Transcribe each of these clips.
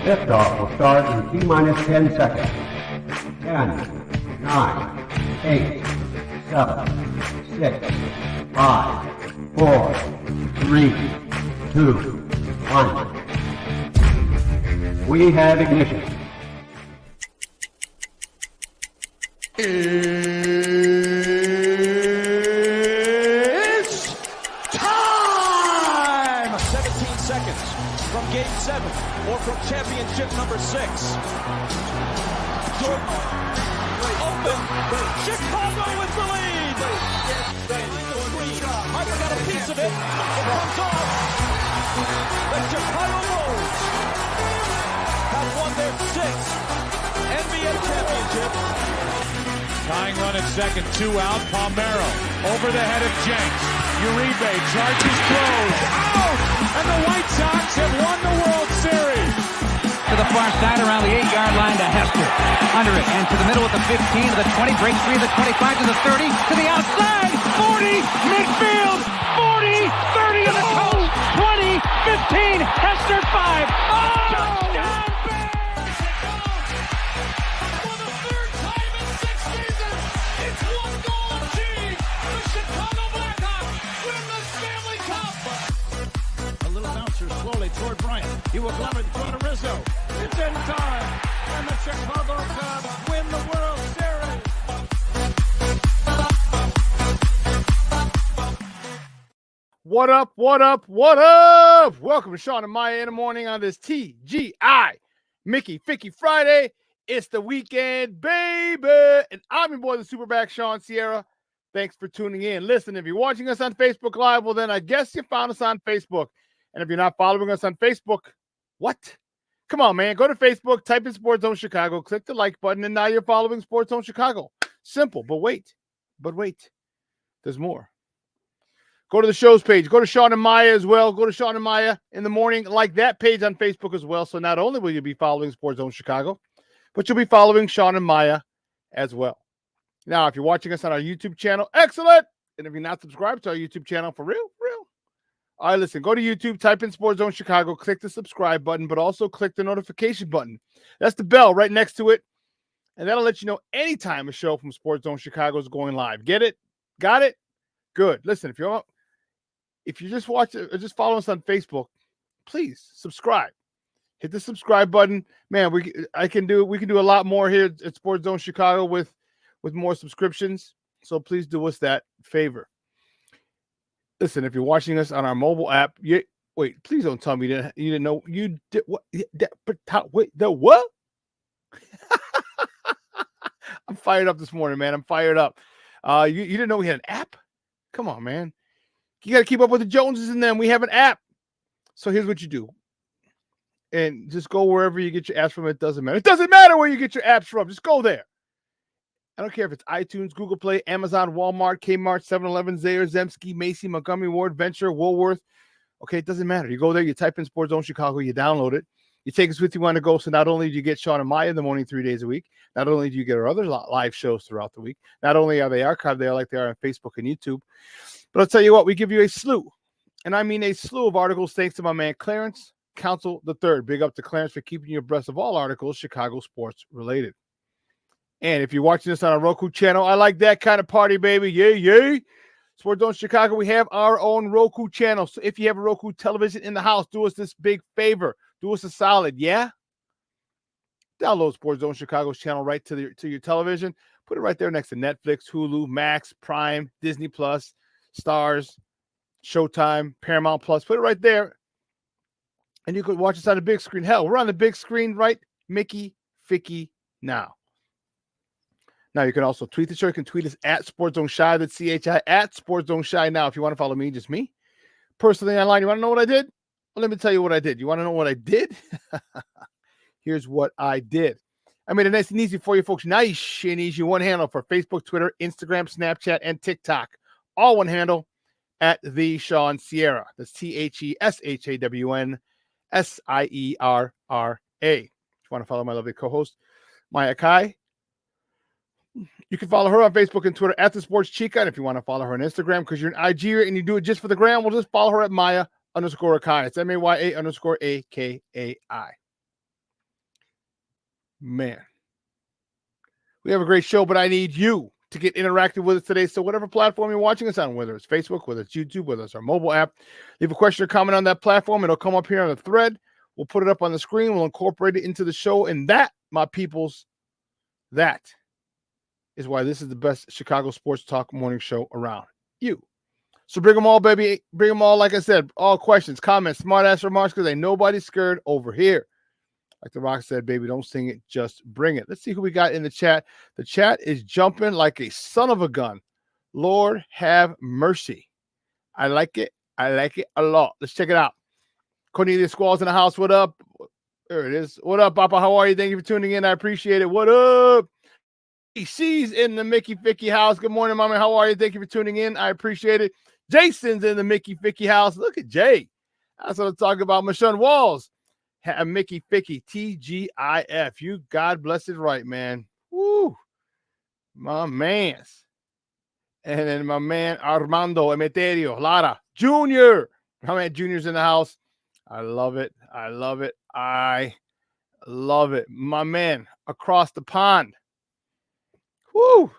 Liftoff will start in T-minus 10 seconds. 10, 9, 8, 7, 6, 5, 4, 3, 2, 1. We have ignition. It's time! 17 seconds from Game 7 or from championship number 6. Open! Chicago with the lead! Harper got a piece of it. It comes off. The Chicago Bulls have won their 6th NBA championship. Tying run at second, 2 out. Palmero over the head of Jenks. Uribe charges, throws, out! And the White Sox have won the World Series. To the far side around the 8-yard line to Hester. Under it and to the middle with the 15 to the 20. Breaks free to the 25 to the 30 to the outside. 40 midfield. 40 30 to the coast. 20 15 Hester 5. Oh! Touchdown! Slowly toward Bryant. He will glove it through to Rizzo. It's in time. And the Chicago Cubs win the World Series. What up, what up, what up? Welcome to Shawn and Maya in the morning on this TGI Mickey Ficky Friday. It's the weekend, baby. And I'm your boy, the SuperBack, Shawn Sierra. Thanks for tuning in. Listen, if you're watching us on Facebook Live, well, then I guess you found us on Facebook. And if you're not following us on Facebook, what? Come on, man. Go to Facebook, type in Sports Zone Chicago, click the like button, and now you're following Sports Zone Chicago. Simple, but wait. There's more. Go to the show's page. Go to Shawn and Maya as well. Go to Shawn and Maya in the morning. Like that page on Facebook as well. So not only will you be following Sports Zone Chicago, but you'll be following Shawn and Maya as well. Now, if you're watching us on our YouTube channel, excellent. And if you're not subscribed to our YouTube channel, for real. All right, listen, go to YouTube, type in Sports Zone Chicago, click the subscribe button, but also click the notification button. That's the bell right next to it. And that'll let you know anytime a show from Sports Zone Chicago is going live. Get it? Got it? Good. Listen, if you just watch it or just follow us on Facebook, please subscribe. Hit the subscribe button. Man, we can do a lot more here at Sports Zone Chicago with more subscriptions. So please do us that favor. Listen, if you're watching us on our mobile app, wait, please don't tell me you didn't know you did what? Wait, the what? I'm fired up this morning, man. I'm fired up. You didn't know we had an app? Come on, man. You got to keep up with the Joneses and them. We have an app. So here's what you do. And just go wherever you get your apps from. It doesn't matter. It doesn't matter where you get your apps from. Just go there. I don't care if it's iTunes, Google Play, Amazon, Walmart, Kmart, 7-Eleven, Zayre, Zemsky, Macy, Montgomery Ward, Venture, Woolworth. Okay, it doesn't matter. You go there, you type in Sports Zone Chicago, you download it. You take us with you on the go. So not only do you get Shawn and Maya in the morning 3 days a week, not only do you get our other live shows throughout the week, not only are they archived there like they are on Facebook and YouTube, but I'll tell you what, we give you a slew, and I mean a slew of articles thanks to my man Clarence Council III. Big up to Clarence for keeping you abreast of all articles Chicago sports related. And if you're watching this on a Roku channel, I like that kind of party, baby. Yay. Sports Zone Chicago, we have our own Roku channel. So if you have a Roku television in the house, do us this big favor. Do us a solid, yeah? Download Sports Zone Chicago's channel right to your television. Put it right there next to Netflix, Hulu, Max, Prime, Disney Plus, Stars, Showtime, Paramount Plus. Put it right there. And you could watch us on the big screen. Hell, we're on the big screen right Mickey Ficky now. Now, you can also tweet the show. You can tweet us at Sports Zone Shy. That's CHI at Sports Zone Shy. Now, if you want to follow me, just me, personally online, you want to know what I did? Well, let me tell you what I did. You want to know what I did? Here's what I did. I made it nice and easy for you folks. Nice and easy. One handle for Facebook, Twitter, Instagram, Snapchat, and TikTok. All one handle at the Shawn Sierra. That's TheShawnSierra. If you want to follow my lovely co-host, Maya Kai, You can follow her on Facebook and Twitter at The Sports Chica. And if you want to follow her on Instagram because you're an IGer and you do it just for the gram, we'll just follow her at Maya_Akai. It's MAYA_AKAI. Man, we have a great show, but I need you to get interactive with us today. So whatever platform you're watching us on, whether it's Facebook, whether it's YouTube, whether it's our mobile app, leave a question or comment on that platform. It'll come up here on the thread. We'll put it up on the screen. We'll incorporate it into the show. And that, my peoples, that is why this is the best Chicago sports talk morning show around. You. So bring them all, baby. Bring them all, like I said, all questions, comments, smart-ass remarks, because ain't nobody scared over here. Like The Rock said, baby, don't sing it, just bring it. Let's see who we got in the chat. The chat is jumping like a son of a gun. Lord have mercy. I like it. I like it a lot. Let's check it out. Cornelius Squall's in the house. What up? There it is. What up, Papa? How are you? Thank you for tuning in. I appreciate it. What up? She's in the Mickey Ficky house. Good morning, Mommy. How are you? Thank you for tuning in. I appreciate it. Jason's in the Mickey Ficky house. Look at Jay. That's what I'm talking about. Michonne Walls. Mickey Ficky, TGIF. You God bless it right, man. Woo. My man's. And then my man Armando Emeterio Lara Jr. My man Junior's in the house. I love it. I love it. I love it. My man across the pond. Woo.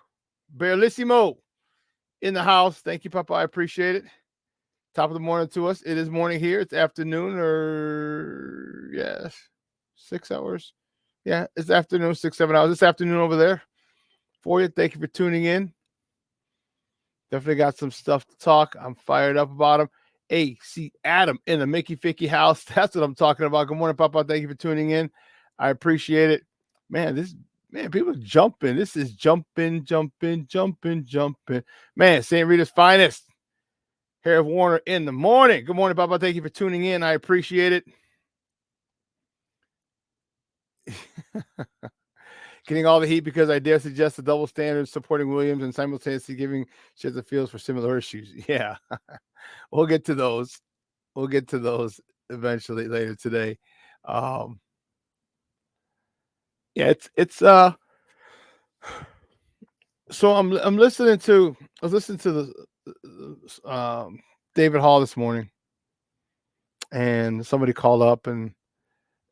Bellissimo in the house. Thank you, Papa. I appreciate it. Top of the morning to us. It is morning here. It's afternoon, or yes, 6 hours. Yeah, it's afternoon, 6-7 hours. It's afternoon over there for you. Thank you for tuning in. Definitely got some stuff to talk. I'm fired up about them. AC Adam in the Mickey Ficky house. That's what I'm talking about. Good morning, Papa. Thank you for tuning in. I appreciate it. Man, people jumping. This is jumping. Man, St. Rita's finest. Hair of Warner in the morning. Good morning, Papa. Thank you for tuning in. I appreciate it. Getting all the heat because I dare suggest the double standards supporting Williams and simultaneously giving shit the feels for similar issues. Yeah. We'll get to those. We'll get to those eventually later today. Yeah, it's so I was listening to the David Hall this morning, and somebody called up, and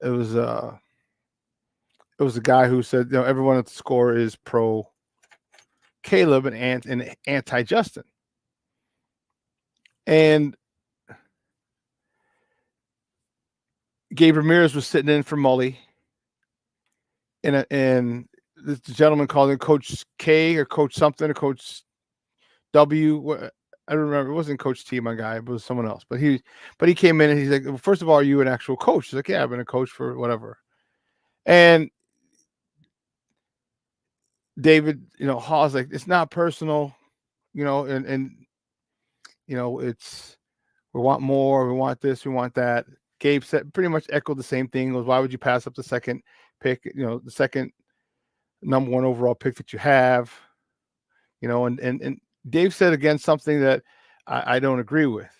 it was a guy who said, everyone at the Score is pro Caleb and anti Justin, and Gabe Ramirez was sitting in for Mully, and this gentleman called him Coach K or Coach something or Coach W. I don't remember. It wasn't Coach T, my guy. It was someone else. But he came in and he's like, well, first of all, are you an actual coach? He's like, yeah, I've been a coach for whatever. And David, Hall's like, it's not personal, and it's, we want more, we want this, we want that. Gabe said pretty much echoed the same thing. He goes, why would you pass up the second pick, the second number 1 overall pick that you have, and Dave said again something that I don't agree with.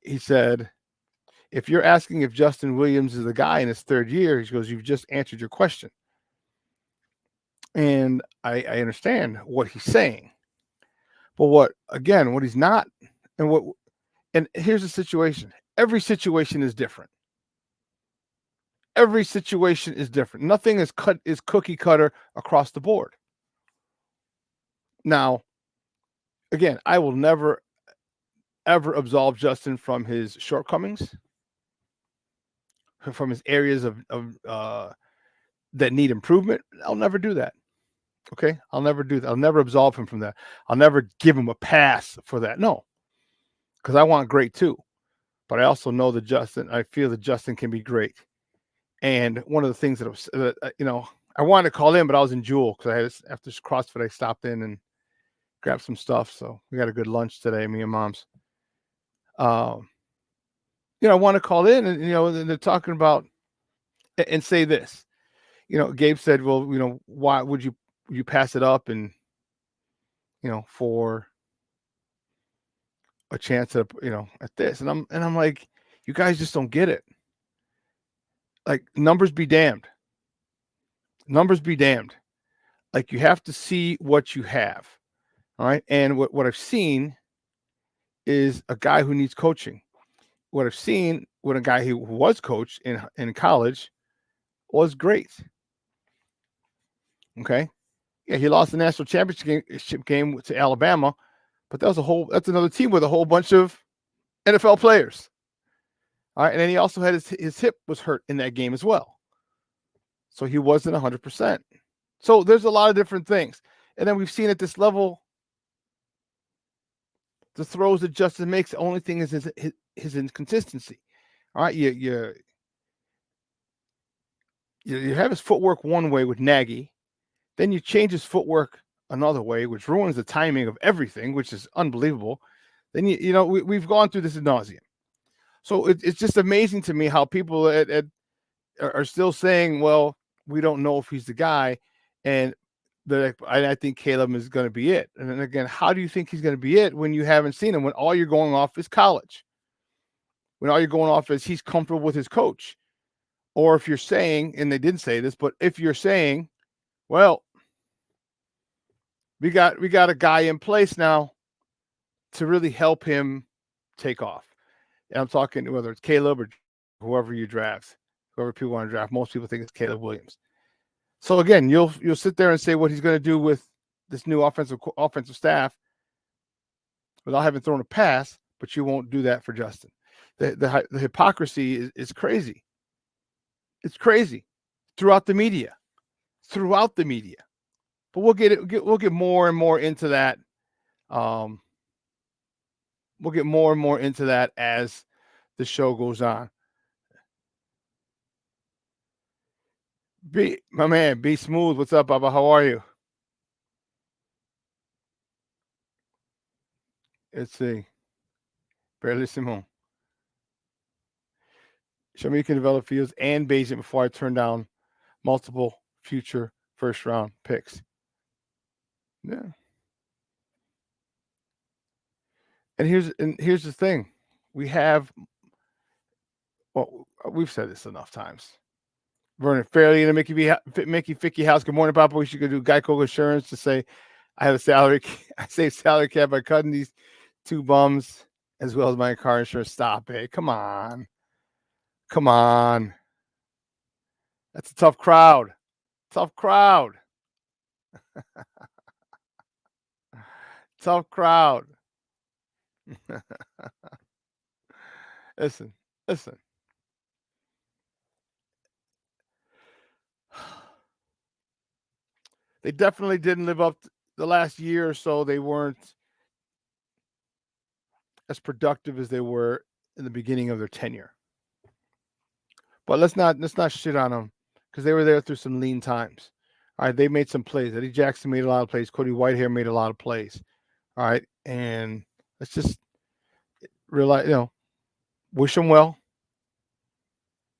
He said, if you're asking if Justin Williams is the guy in his 3rd year, he goes, you've just answered your question. And I understand what he's saying. But what he's not, and here's the situation. Every situation is different. Every situation is different. Nothing is cookie cutter across the board. Now, again, I will never, ever absolve Justin from his shortcomings, from his areas of that need improvement. I'll never do that. Okay? I'll never do that. I'll never absolve him from that. I'll never give him a pass for that. No. Because I want great too. But I also know that I feel that Justin can be great. And one of the things that I wanted to call in, but I was in Jewel because after CrossFit, I stopped in and grabbed some stuff. So we got a good lunch today, me and Mom's. I want to call in and they're talking about and say this. Gabe said, well, why would you pass it up and for a chance at at this, and I'm like, you guys just don't get it. Like, numbers be damned. Like, you have to see what you have. All right. And what I've seen is a guy who needs coaching. What I've seen with a guy who was coached in college was great. Okay. Yeah, he lost the national championship game to Alabama, but that's another team with a whole bunch of NFL players. All right. And then he also had his hip was hurt in that game as well. So he wasn't 100%. So there's a lot of different things. And then we've seen at this level, the throws that Justin makes, the only thing is his inconsistency. All right. You have his footwork one way with Nagy. Then you change his footwork another way, which ruins the timing of everything, which is unbelievable. Then we've gone through this ad nauseum. So it's just amazing to me how people are still saying, well, we don't know if he's the guy. And I think Caleb is going to be it. And then again, how do you think he's going to be it when you haven't seen him, when all you're going off is college? When all you're going off is he's comfortable with his coach? Or if you're saying, and they didn't say this, but if you're saying, well, we got a guy in place now to really help him take off. And I'm talking whether it's Caleb or whoever you draft, whoever people want to draft. Most people think it's Caleb Williams. So again, you'll sit there and say what he's going to do with this new offensive staff without having thrown a pass, but you won't do that for Justin. The hypocrisy is crazy. It's crazy throughout the media. But we'll get more and more into that. We'll get more and more into that as the show goes on. My man, Be Smooth. What's up, Baba? How are you? Let's see. Barely Simone. Show me you can develop Fields and Bayesian before I turn down multiple future first-round picks. Yeah. And here's the thing. We've said this enough times. Vernon Fairley in the Mickey Ficky house. Good morning, Papa. We should go do Geico Insurance to say I have a salary. I save salary cap by cutting these two bums as well as my car insurance. Stop it. Come on. That's a tough crowd. Tough crowd. Listen. They definitely didn't live up to the last year or so. They weren't as productive as they were in the beginning of their tenure. But let's not shit on them because they were there through some lean times. All right, they made some plays. Eddie Jackson made a lot of plays. Cody Whitehair made a lot of plays. All right, and let's just realize, wish them well,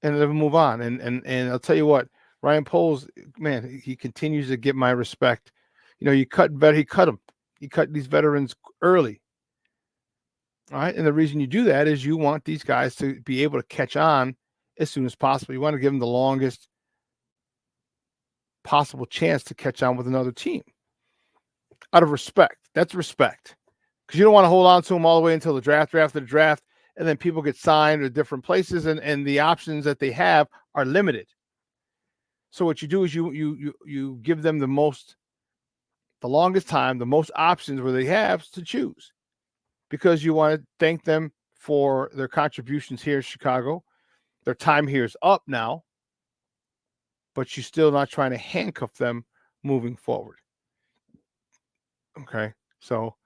and let them move on. And I'll tell you what, Ryan Poles, man, he continues to get my respect. He cut him. He cut these veterans early. All right, and the reason you do that is you want these guys to be able to catch on as soon as possible. You want to give them the longest possible chance to catch on with another team out of respect. That's respect, because you don't want to hold on to them all the way until the draft, after the draft, and then people get signed to different places, and the options that they have are limited. So what you do is you give them the longest time, the most options where they have to choose, because you want to thank them for their contributions here in Chicago. Their time here is up now, but you're still not trying to handcuff them moving forward. Okay, so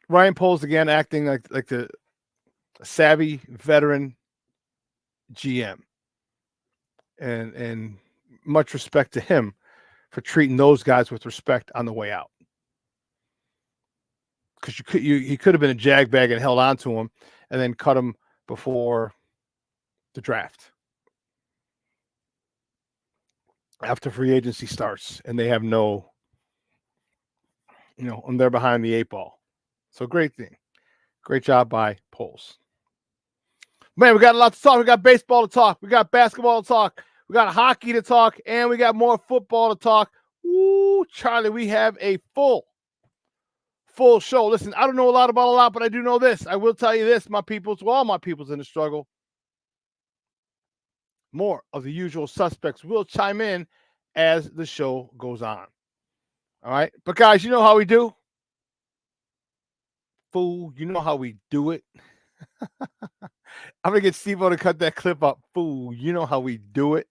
Ryan Poles again acting like the savvy veteran GM, and much respect to him for treating those guys with respect on the way out. Because he could have been a jagbag and held on to him, and then cut him before the draft, after free agency starts, and they have no, and they're behind the eight ball. So great thing. Great job by Poles. Man, we got a lot to talk. We got baseball to talk. We got basketball to talk. We got hockey to talk, and we got more football to talk. Woo, Charlie, we have a full show. Listen, I don't know a lot about a lot, but I do know this. I will tell you this, my peoples, to all my peoples in the struggle. More of the usual suspects will chime in as the show goes on. All right? But guys, you know how we do? Fool, you know how we do it? I'm going to get Steve-O to cut that clip up. Fool, you know how we do it?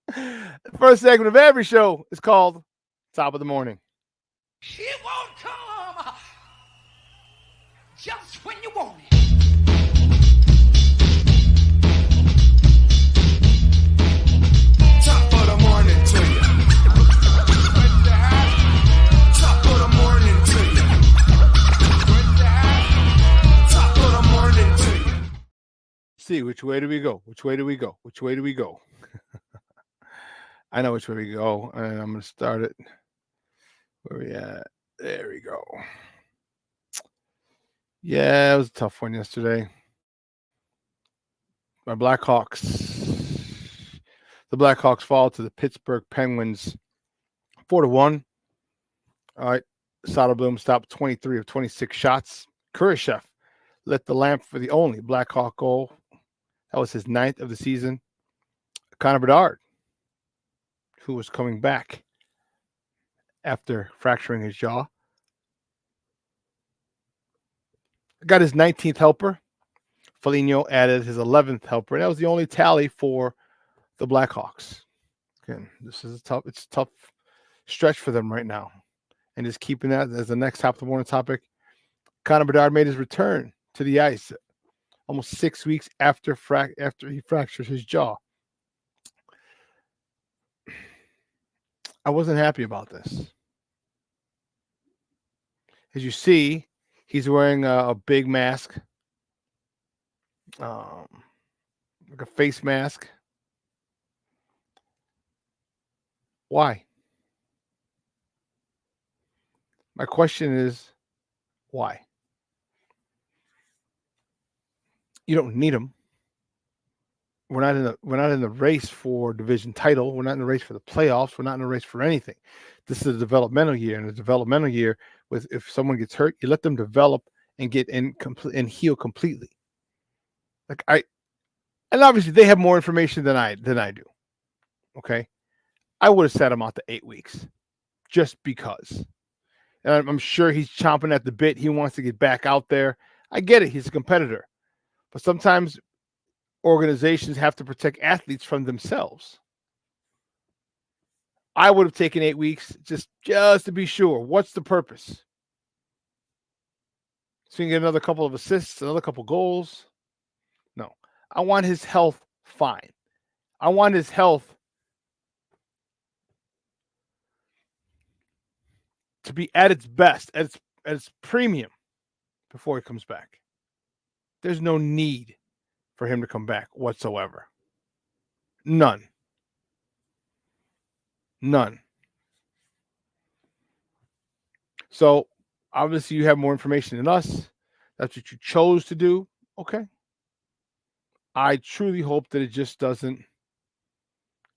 The first segment of every show is called Top of the Morning. It won't come just when you want it. Top of the morning to you. Top of the morning to you. Top of the morning to you. See, which way do we go? Which way do we go? Which way do we go? I know which way we go, and I'm going to start it. Where we at? There we go. Yeah, it was a tough one yesterday. My Blackhawks. The Blackhawks fall to the Pittsburgh Penguins 4-1. All right. Soderblom stopped 23 of 26 shots. Kurashev lit the lamp for the only Blackhawk goal. That was his 9th of the season. Connor Bedard, who was coming back after fracturing his jaw, got his 19th helper. Foligno added his 11th helper. And that was the only tally for the Blackhawks. Again, this is a tough stretch for them right now. And just keeping that as the next top of the morning topic, Connor Bedard made his return to the ice almost 6 weeks after he fractured his jaw. I wasn't happy about this. As you see, he's wearing a big mask, like a face mask. Why? My question is, why? You don't need them. We're not in the race for division title. We're not in the race for the playoffs. We're not in the race for anything. This is a developmental year, and a developmental year if someone gets hurt, you let them develop and get in and heal completely. And obviously they have more information than I do. Okay, I would have set him out to 8 weeks, just because. And I'm sure he's chomping at the bit. He wants to get back out there. I get it. He's a competitor, but sometimes organizations have to protect athletes from themselves. I would have taken 8 weeks just to be sure. What's the purpose? So you can get another couple of assists, another couple goals? No. I want his health fine. I want his health to be at its best, at its premium before he comes back. There's no need for him to come back whatsoever. None. So obviously you have more information than us. That's what you chose to do. Okay. I truly hope that it just doesn't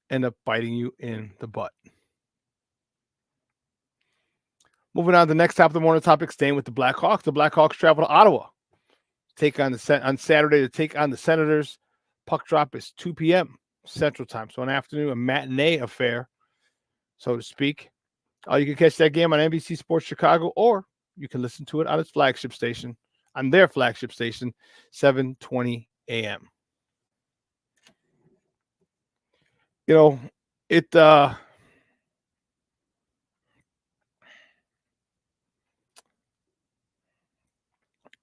end up biting you in the butt. Moving on to the next top of the morning topic, staying with the Blackhawks. The Blackhawks travel to Ottawa on Saturday to take on the Senators. Puck drop is 2 p.m. Central Time. So an afternoon, a matinee affair, so to speak. You can catch that game on NBC Sports Chicago, or you can listen to it on its flagship station, 7:20 a.m. You know,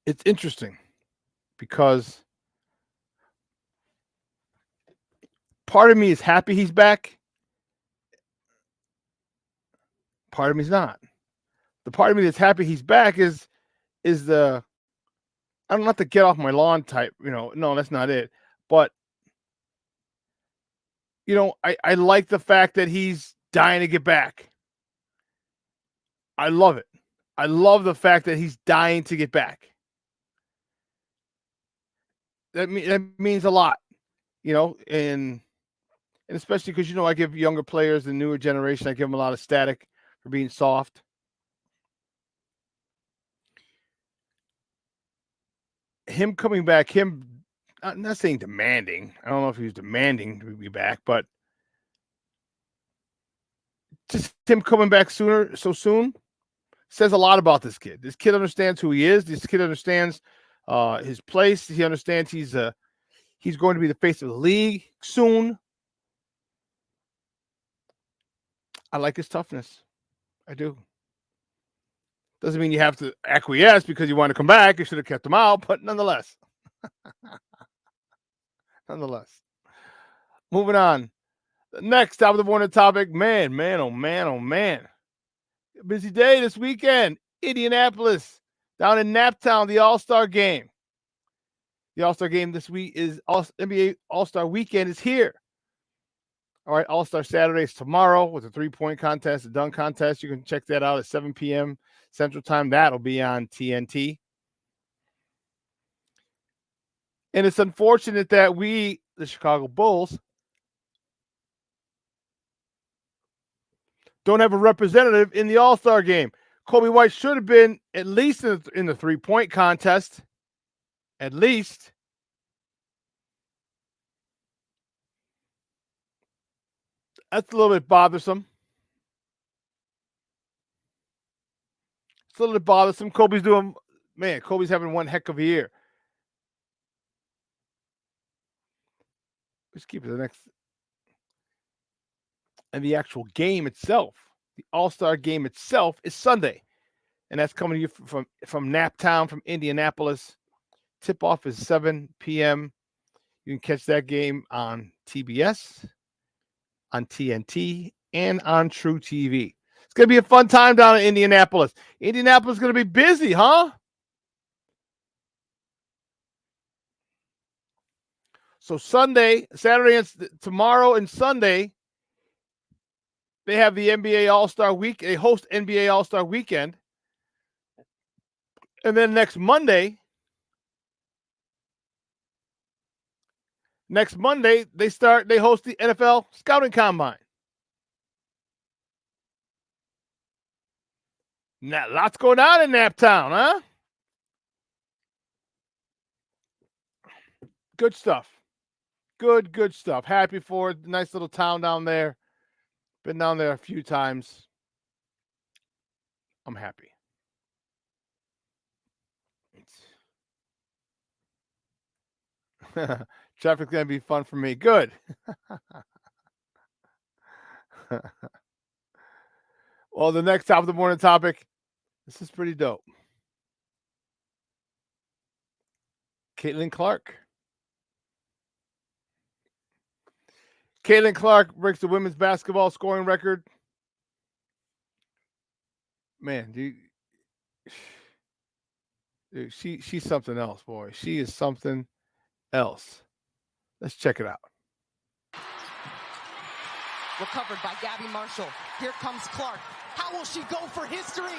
it's interesting because part of me is happy he's back. Part of me is not. The part of me that's happy he's back is the, I don't have to get off my lawn type, no, that's not it. But, I like the fact that he's dying to get back. I love it. I love the fact that he's dying to get back. That means a lot. and especially because I give younger players, the newer generation, I give them a lot of static for being soft. Him coming back, I'm not saying demanding. I don't know if he was demanding to be back, but just him coming back so soon says a lot about this kid. This kid understands who he is. This kid understands his place. He understands he's going to be the face of the league soon. I like his toughness. I do. Doesn't mean you have to acquiesce because you want to come back. You should have kept him out, but nonetheless. Moving on. The next top of the morning topic, man, oh man. Busy day this weekend. Indianapolis, down in Naptown, the All-Star game. The All-Star game this week is NBA All-Star weekend is here. All right, All-Star Saturday is tomorrow with a 3-point contest, a dunk contest. You can check that out at 7 p.m. Central Time. That'll be on TNT. And it's unfortunate that we, the Chicago Bulls, don't have a representative in the All-Star game. Kobe White should have been at least in the 3-point contest. At least. That's a little bit bothersome. It's a little bit bothersome. Kobe's having one heck of a year. Let's keep it the next. And the actual game itself, the All-Star game itself, is Sunday. And that's coming to you from Naptown, from Indianapolis. Tip-off is 7 p.m. You can catch that game on TBS, on TNT, and on True TV. It's going to be a fun time down in Indianapolis. Indianapolis is going to be busy, huh? So Saturday, and tomorrow and Sunday, they have the NBA All-Star Week. They host NBA All-Star Weekend. And then next Monday, they host the NFL Scouting Combine. Now, lots going on in Naptown, huh? Good stuff. Good stuff. Happy for it. Nice little town down there. Been down there a few times. I'm happy. Traffic's going to be fun for me. Good. Well, the next top of the morning topic, this is pretty dope. Caitlin Clark. Caitlin Clark breaks the women's basketball scoring record. Man, dude, she's something else, boy. She is something else. Let's check it out. Recovered by Gabby Marshall. Here comes Clark. How will she go for history?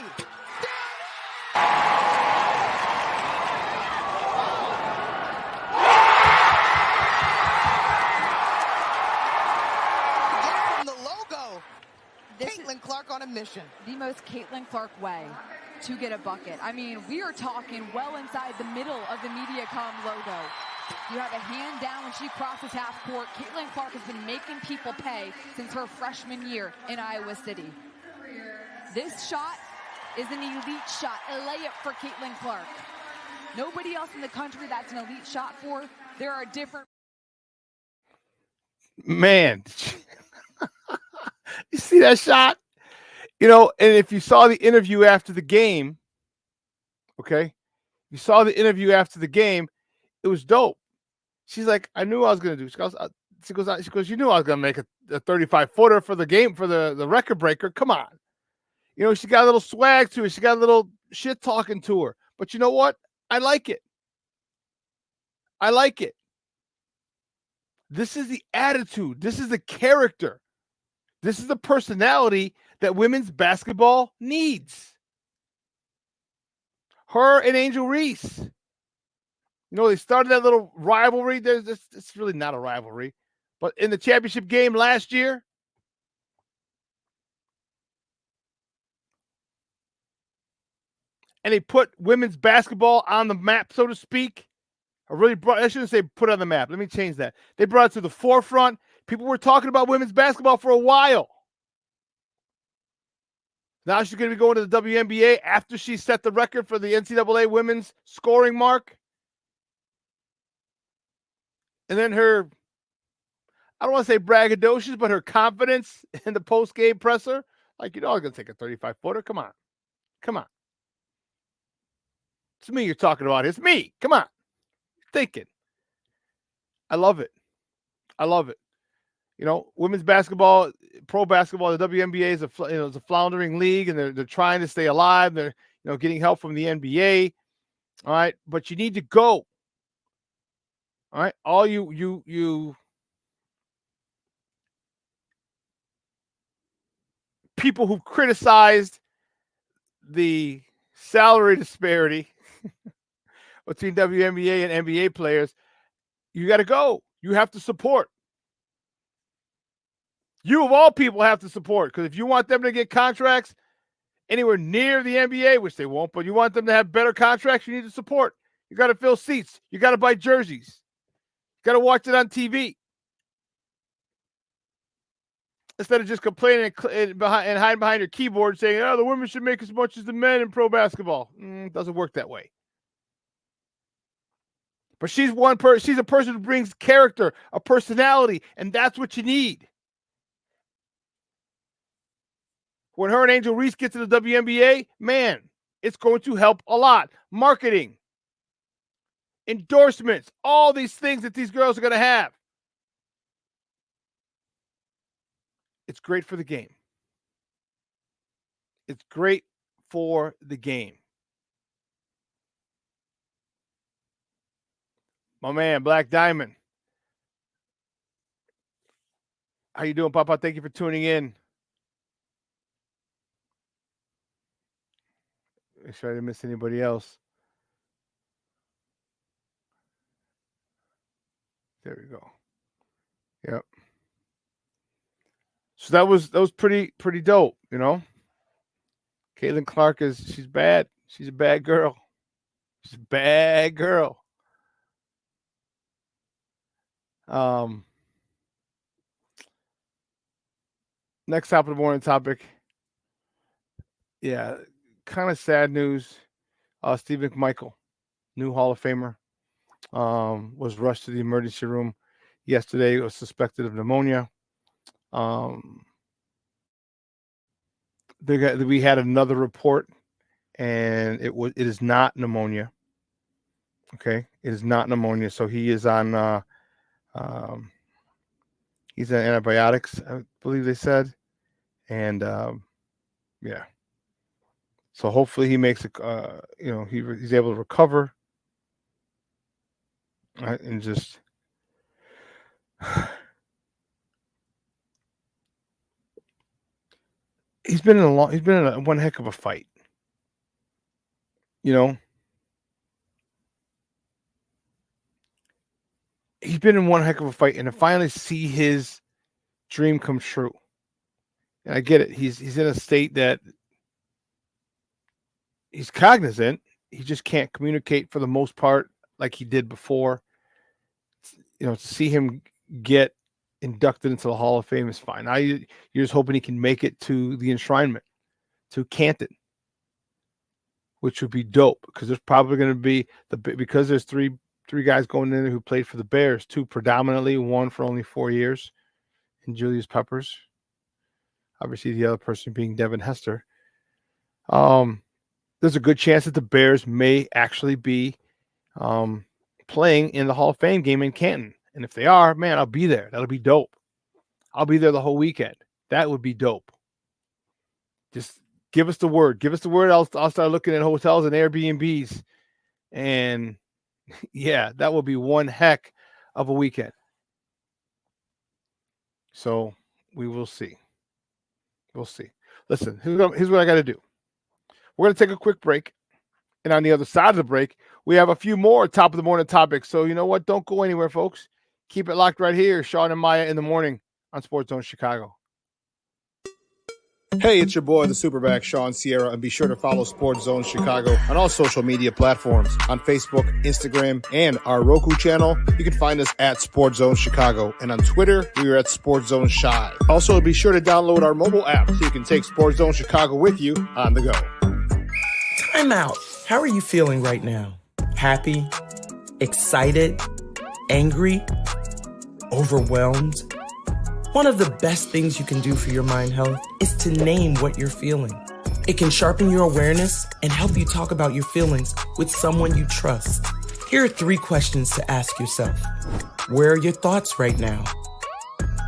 Get from the logo. Caitlin Clark on a mission. The most Caitlin Clark way to get a bucket. I mean, we are talking well inside the middle of the MediaCom logo. You have a hand down when she crosses half court. Caitlin Clark has been making people pay since her freshman year in Iowa City. This shot is an elite shot, a layup for Caitlin Clark. Nobody else in the country that's an elite shot for. There are different. Man, you see that shot? And if you saw the interview after the game, okay, you saw the interview after the game, it was dope. She's like, I knew I was going to do. She goes, you knew I was going to make a 35-footer for the game, for the record breaker. Come on. She got a little swag to her. She got a little shit talking to her. But you know what? I like it. This is the attitude. This is the character. This is the personality that women's basketball needs. Her and Angel Reese. You know, they started that little rivalry. It's really not a rivalry. But in the championship game last year, and they put women's basketball on the map, so to speak. I shouldn't say put on the map. Let me change that. They brought it to the forefront. People were talking about women's basketball for a while. Now she's going to be going to the WNBA after she set the record for the NCAA women's scoring mark. And then her, I don't want to say braggadocious, but her confidence in the post-game presser. Like, I'm going to take a 35-footer. Come on. Come on. It's me you're talking about. It's me. Come on. Thinking. I love it. I love it. Women's basketball, pro basketball, the WNBA is a floundering league, and they're trying to stay alive. They're getting help from the NBA. All right, but you need to go. All right, all you people who've criticized the salary disparity between WNBA and NBA players, you got to go. You have to support. You, of all people, have to support, because if you want them to get contracts anywhere near the NBA, which they won't, but you want them to have better contracts, you need to support. You got to fill seats. You got to buy jerseys. You got to watch it on TV. Instead of just complaining and hiding behind your keyboard saying, the women should make as much as the men in pro basketball. It doesn't work that way. But she's she's a person who brings character, a personality, and that's what you need. When her and Angel Reese get to the WNBA, man, it's going to help a lot. Marketing, endorsements, all these things that these girls are going to have. It's great for the game. It's great for the game. My man, Black Diamond. How you doing, Papa? Thank you for tuning in. Make sure I didn't miss anybody else. There we go. Yep. So that was pretty dope, Caitlin Clark she's bad. She's a bad girl. She's a bad girl. Next top of the morning topic. Yeah, kind of sad news. Steve McMichael, new Hall of Famer, was rushed to the emergency room yesterday. Was suspected of pneumonia. We had another report, and it is not pneumonia. Okay, it is not pneumonia. So he is on he's on antibiotics, I believe they said, and yeah. So hopefully he makes he's able to recover, right, and just he's been in one heck of a fight. He's been in one heck of a fight, and to finally see his dream come true. And I get it. He's in a state that he's cognizant. He just can't communicate for the most part like he did before. To see him get inducted into the Hall of Fame is fine. Now you're just hoping he can make it to the enshrinement, to Canton, which would be dope, because there's probably going to be because there's three guys going in there who played for the Bears, two predominantly, one for only 4 years, and Julius Peppers. Obviously, the other person being Devin Hester. There's a good chance that the Bears may actually be playing in the Hall of Fame game in Canton. And if they are, man, I'll be there. That'll be dope. I'll be there the whole weekend. That would be dope. Just give us the word. Give us the word. I'll start looking at hotels and Airbnbs. And yeah, that will be one heck of a weekend. So we will see. We'll see. Listen, here's what I got to do. We're going to take a quick break. And on the other side of the break, We have a few more top of the morning topics. So you know what? Don't go anywhere, folks. Keep it locked right here. Shawn and Maya in the morning on Sports Zone Chicago. Hey, it's your boy, the SuperBack, Shawn Sierra, and be sure to follow Sports Zone Chicago on all social media platforms, on Facebook, Instagram, and our Roku channel. You can find us at Sports Zone Chicago, and on Twitter, we are at Sports Zone Shy. Also, be sure to download our mobile app so you can take Sports Zone Chicago with you on the go. Time out. How are you feeling right now? Happy? Excited? Angry? Overwhelmed? One of the best things you can do for your mind health is to name what you're feeling. It can sharpen your awareness and help you talk about your feelings with someone you trust. Here are 3 questions to ask yourself. Where are your thoughts right now?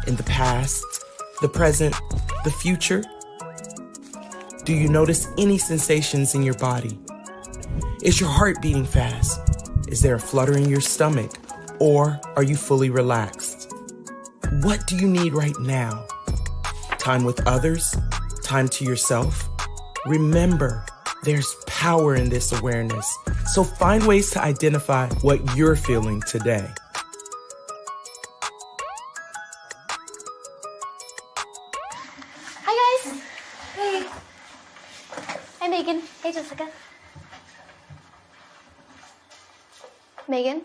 In the past, the present, the future? Do you notice any sensations in your body? Is your heart beating fast? Is there a flutter in your stomach? Or are you fully relaxed? What do you need right now? Time with others? Time to yourself? Remember, there's power in this awareness. So find ways to identify what you're feeling today. Hi, guys. Hey. Hi, Megan. Hey, Jessica. Megan,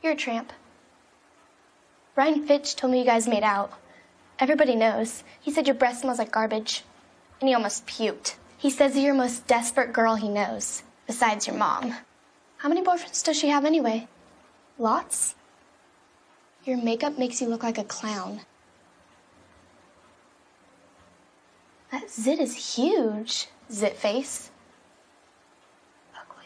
you're a tramp. Brian Fitch told me you guys made out. Everybody knows. He said your breath smells like garbage. And he almost puked. He says you're the most desperate girl he knows, besides your mom. How many boyfriends does she have anyway? Lots? Your makeup makes you look like a clown. That zit is huge, zit face. Ugly.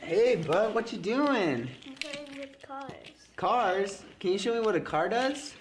Hey, bud, what you doing? I'm playing with cars. Cars? Can you show me what a car does?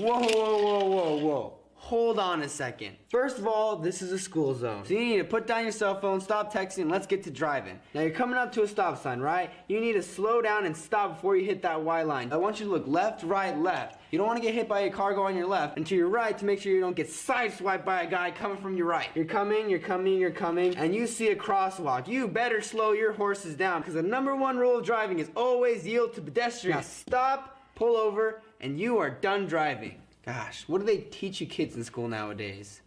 Whoa, whoa, whoa, whoa, whoa. Hold on a second. First of all, this is a school zone. So you need to put down your cell phone, stop texting, and let's get to driving. Now you're coming up to a stop sign, right? You need to slow down and stop before you hit that Y line. I want you to look left, right, left. You don't want to get hit by a car going on your left, and to your right to make sure you don't get sideswiped by a guy coming from your right. You're coming, and you see a crosswalk. You better slow your horses down, because the #1 rule of driving is always yield to pedestrians. Now stop, pull over, and you are done driving. Gosh, what do they teach you kids in school nowadays?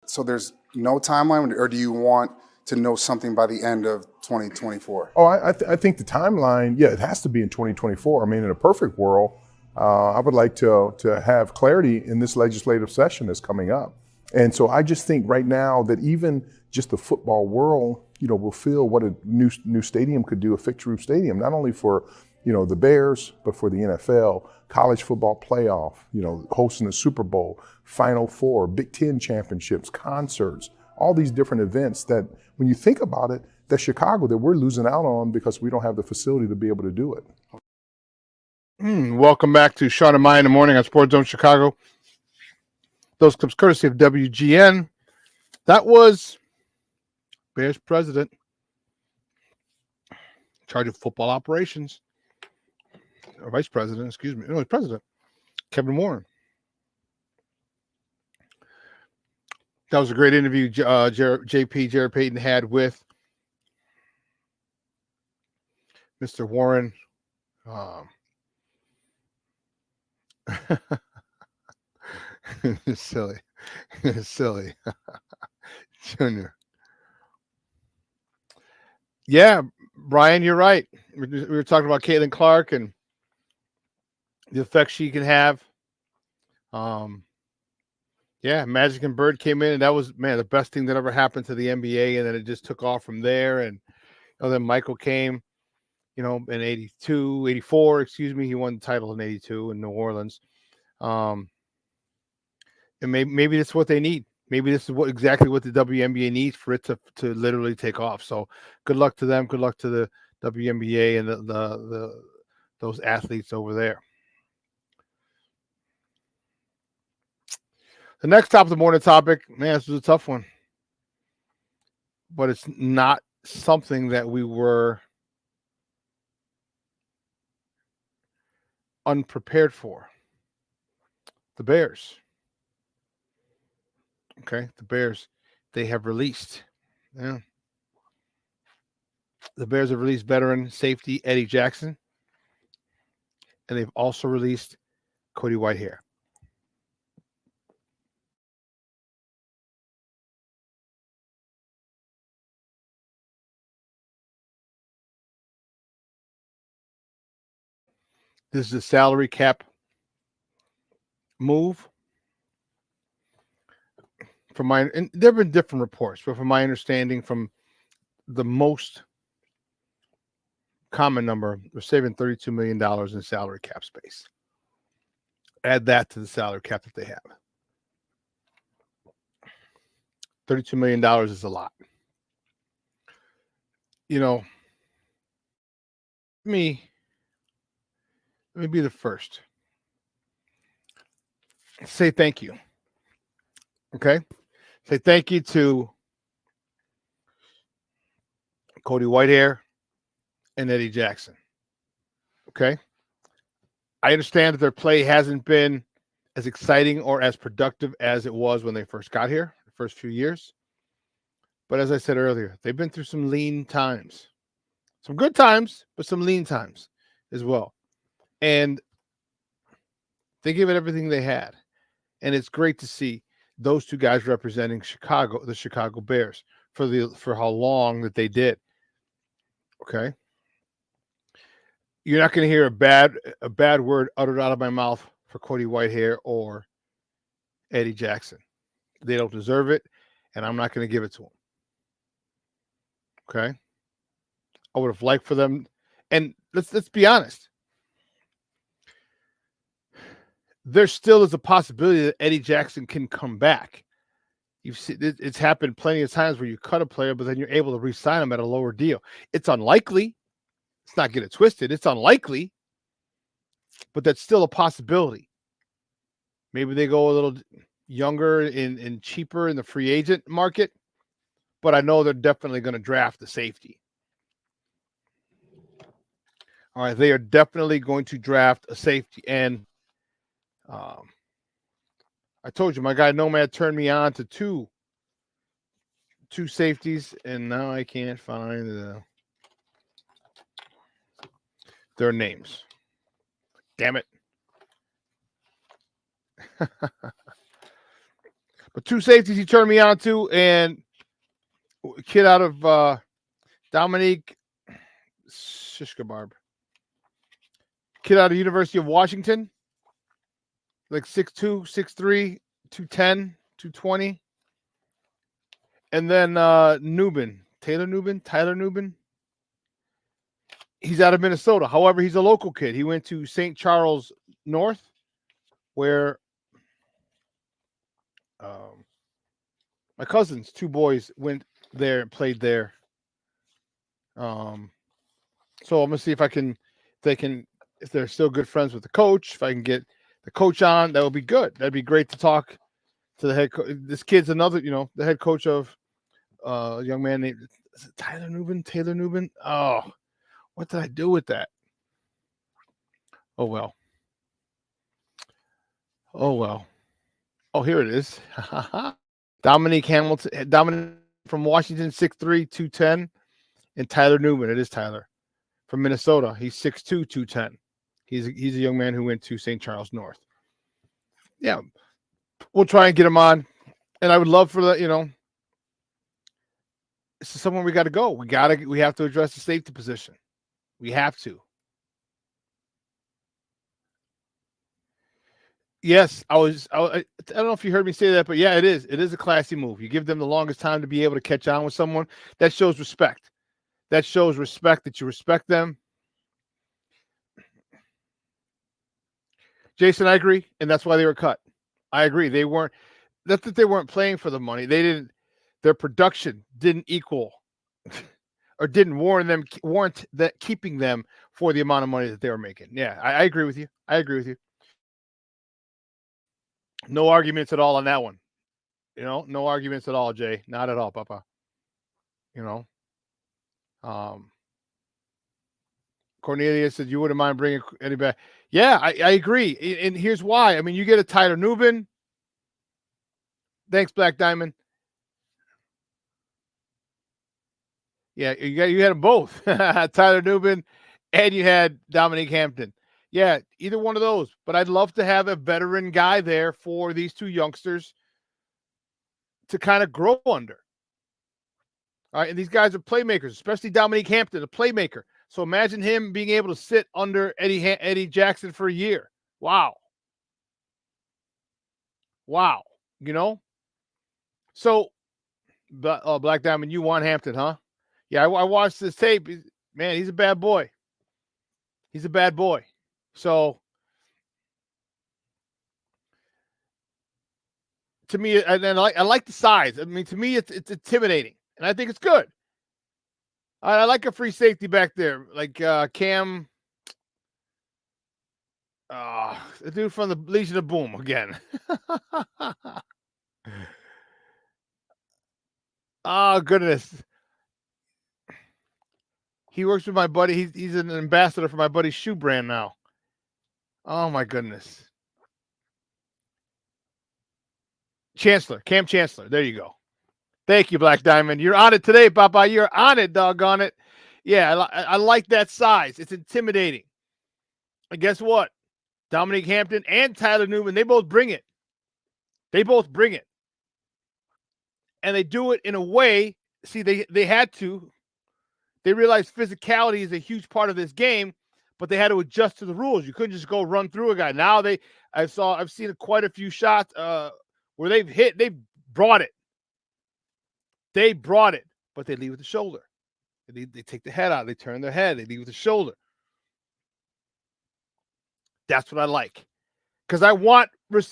So there's no timeline, or do you want to know something by the end of 2024? Oh, I think the timeline, yeah, it has to be in 2024. I mean, in a perfect world, I would like to have clarity in this legislative session that's coming up. And so I just think right now that even just the football world, will feel what a new stadium could do, a fixed-roof stadium, not only for, the Bears, but for the NFL, college football playoff, hosting the Super Bowl, Final Four, Big Ten championships, concerts, all these different events that when you think about it, that Chicago that we're losing out on because we don't have the facility to be able to do it. Welcome back to Shawn and Maya in the morning on Sports Zone Chicago. Those clips courtesy of WGN. That was Bears president, in charge of football operations, or vice president, excuse me. No, he's president, Kevin Warren. That was a great interview Jared Payton had with Mr. Warren. Silly. Junior. Yeah, Brian, you're right. We were talking about Caitlin Clark and the effect she can have. Yeah, Magic and Bird came in, and that was, the best thing that ever happened to the NBA, and then it just took off from there. And then Michael came, in 84, excuse me. He won the title in 82 in New Orleans. And maybe that's what they need. maybe this is exactly what the WNBA needs for it to literally take off. So good luck to them. Good luck to the WNBA and those athletes over there. The next top of the morning topic, man, this was a tough one, but it's not something that we were unprepared for. The Bears. Okay, the Bears, they have released. Yeah. The Bears have released veteran safety Eddie Jackson, and they've also released Cody Whitehair. This is a salary cap move. And there have been different reports, but from my understanding, from the most common number, we're saving $32 million in salary cap space. Add that to the salary cap that they have. $32 million is a lot. You know, let me be the first. Say thank you. Okay? Say thank you to Cody Whitehair and Eddie Jackson. Okay? I understand that their play hasn't been as exciting or as productive as it was when they first got here, the first few years. But as I said earlier, they've been through some lean times. Some good times, but some lean times as well. And they gave it everything they had. And it's great to see those two guys representing Chicago, the Chicago Bears, for how long that they did. Okay? You're not going to hear a bad word uttered out of my mouth for Cody Whitehair or Eddie Jackson. They don't deserve it, and I'm not going to give it to them. Okay? I would have liked for them, and let's be honest. There still is a possibility that Eddie Jackson can come back. You've seen it's happened plenty of times where you cut a player, but then you're able to re-sign him at a lower deal. It's unlikely. Let's not get it twisted. It's unlikely, but that's still a possibility. Maybe they go a little younger and cheaper in the free agent market, but I know they're definitely going to draft the safety. All right, they are definitely going to draft a safety. And I told you, my guy Nomad turned me on to two safeties, and now I can't find their names. Damn it. But two safeties he turned me on to, and a kid out of Dominique Shishkabarb. Kid out of University of Washington, like 6'2", 6'3", 210, 220. And then Tyler Nubin. He's out of Minnesota. However, he's a local kid. He went to St. Charles North, where my cousins, two boys, went there and played there. So I'm gonna see if if they're still good friends with the coach, if I can get the coach on, that would be good. That'd be great to talk to the head coach. This kid's another, the head coach of a young man named Taylor Nubin. Oh, what did I do with that? Oh well. Oh, here it is. Dominic from Washington, 6'3", 210, and Tyler Nubin. It is Tyler from Minnesota. He's 6'2", 210. He's a young man who went to St. Charles North. Yeah, we'll try and get him on, and I would love for the this is someone we got to go. We have to address the safety position. We have to. Yes, I don't know if you heard me say that, but yeah, it is. It is a classy move. You give them the longest time to be able to catch on with someone. That shows respect. That shows respect, that you respect them. Jason, I agree, and that's why they were cut. I agree. They weren't. That's that they weren't playing for the money. Their production didn't equal or didn't warrant that keeping them for the amount of money that they were making. Yeah, I agree with you. I agree with you. No arguments at all on that one. No arguments at all, Jay. Not at all, Papa. Cornelia said you wouldn't mind bringing Eddie back. Yeah, I agree. And here's why. I mean, you get a Tyler Nubin. Thanks, Black Diamond. Yeah, you had them both. Tyler Nubin and you had Dominique Hampton. Yeah, either one of those. But I'd love to have a veteran guy there for these two youngsters to kind of grow under. All right, and these guys are playmakers, especially Dominique Hampton, a playmaker. So imagine him being able to sit under Eddie Jackson for a year. Wow. So, Black Diamond, you want Hampton, huh? Yeah, I watched this tape. Man, he's a bad boy. He's a bad boy. So, to me, and I like the size. I mean, to me, it's intimidating, and I think it's good. I like a free safety back there, like Cam, the dude from the Legion of Boom again. Oh, goodness. He works with my buddy. He's an ambassador for my buddy's shoe brand now. Oh, my goodness. Cam Chancellor. There you go. Thank you, Black Diamond. You're on it today, Papa. You're on it, doggone it. Yeah, I like that size. It's intimidating. And guess what? Dominique Hampton and Tyler Newman, they both bring it. And they do it in a way, see, they had to. They realized physicality is a huge part of this game, but they had to adjust to the rules. You couldn't just go run through a guy. Now I've seen quite a few shots where they've brought it. They brought it, but they leave with the shoulder. They take the head out. They turn their head. They leave with the shoulder. That's what I like. Because I want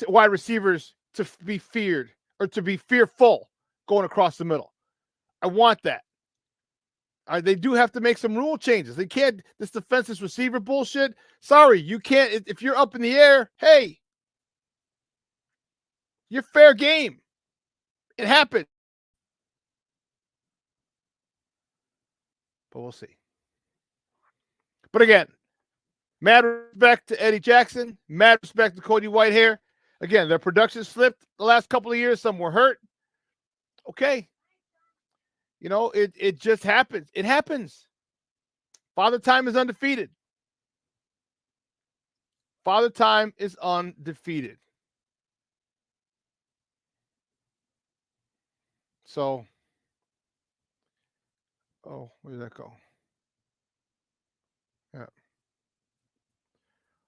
wide receivers to be feared or to be fearful going across the middle. I want that. They do have to make some rule changes. They can't, this defenseless receiver bullshit. Sorry, you can't. If you're up in the air, hey, you're fair game. It happened. But we'll see. But again, mad respect to Eddie Jackson. Mad respect to Cody Whitehair. Again, their production slipped the last couple of years. Some were hurt. Okay. It just happens. It happens. Father Time is undefeated. Father Time is undefeated. So, where did that go? Yeah.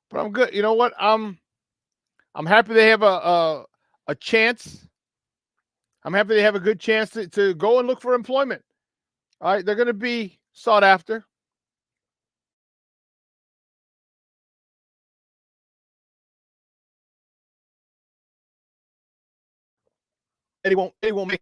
But I'm good. You know what? I'm happy they have a chance. I'm happy they have a good chance to go and look for employment. All right, they're going to be sought after. It won't make.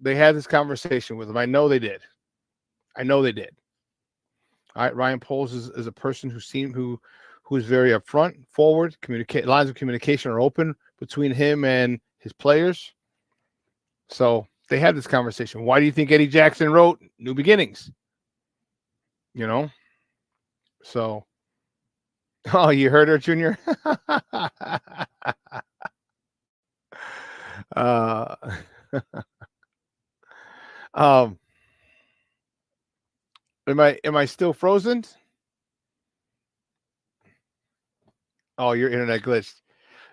They had this conversation with him. I know they did. All right, Ryan Poles is a person who is very upfront, forward. Lines of communication are open between him and his players. So they had this conversation. Why do you think Eddie Jackson wrote New Beginnings? So, oh, you heard her, Junior. Am I still frozen? Oh, your internet glitched.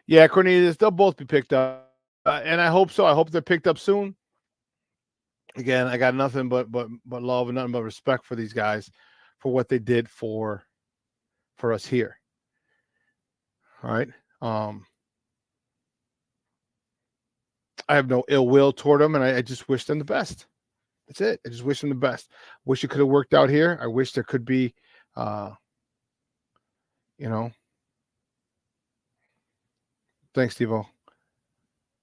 Yeah, Cornelius, they'll both be picked up, and I hope so. I hope they're picked up soon. Again, I got nothing but love and nothing but respect for these guys for what they did for for us here. All right. I have no ill will toward them, and I just wish them the best. That's it. I just wish them the best. Wish it could have worked out here. I wish there could be, thanks, Steve-O.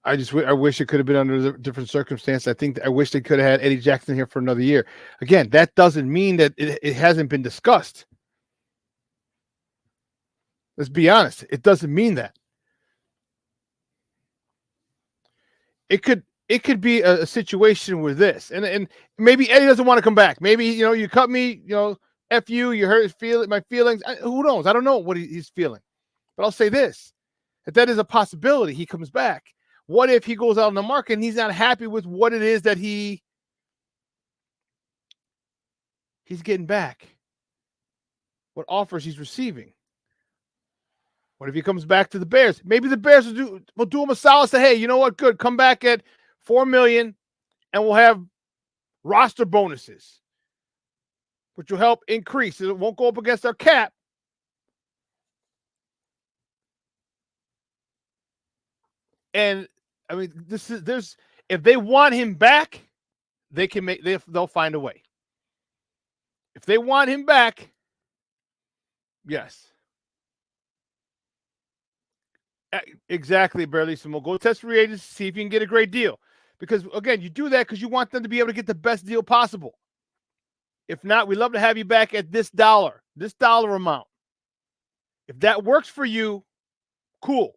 I wish it could have been under a different circumstance. I wish they could have had Eddie Jackson here for another year. Again, that doesn't mean that it hasn't been discussed. Let's be honest. It doesn't mean that. It could be a situation with this, and maybe Eddie doesn't want to come back. Maybe you cut me, F you, you hurt my feelings. Who knows? I don't know what he's feeling, but I'll say this: that is a possibility. He comes back. What if he goes out on the market and he's not happy with what it is that he's getting back? What offers he's receiving? What if he comes back to the Bears? Maybe the Bears will do him a solid. Say, hey, you know what? Good. Come back at $4 million, and we'll have roster bonuses, which will help increase. It won't go up against our cap. And I mean, if they want him back, they'll find a way. If they want him back, yes. Exactly, Barrelissimo. Go test free agents, see if you can get a great deal. Because, again, you do that because you want them to be able to get the best deal possible. If not, we'd love to have you back at this dollar amount. If that works for you, cool.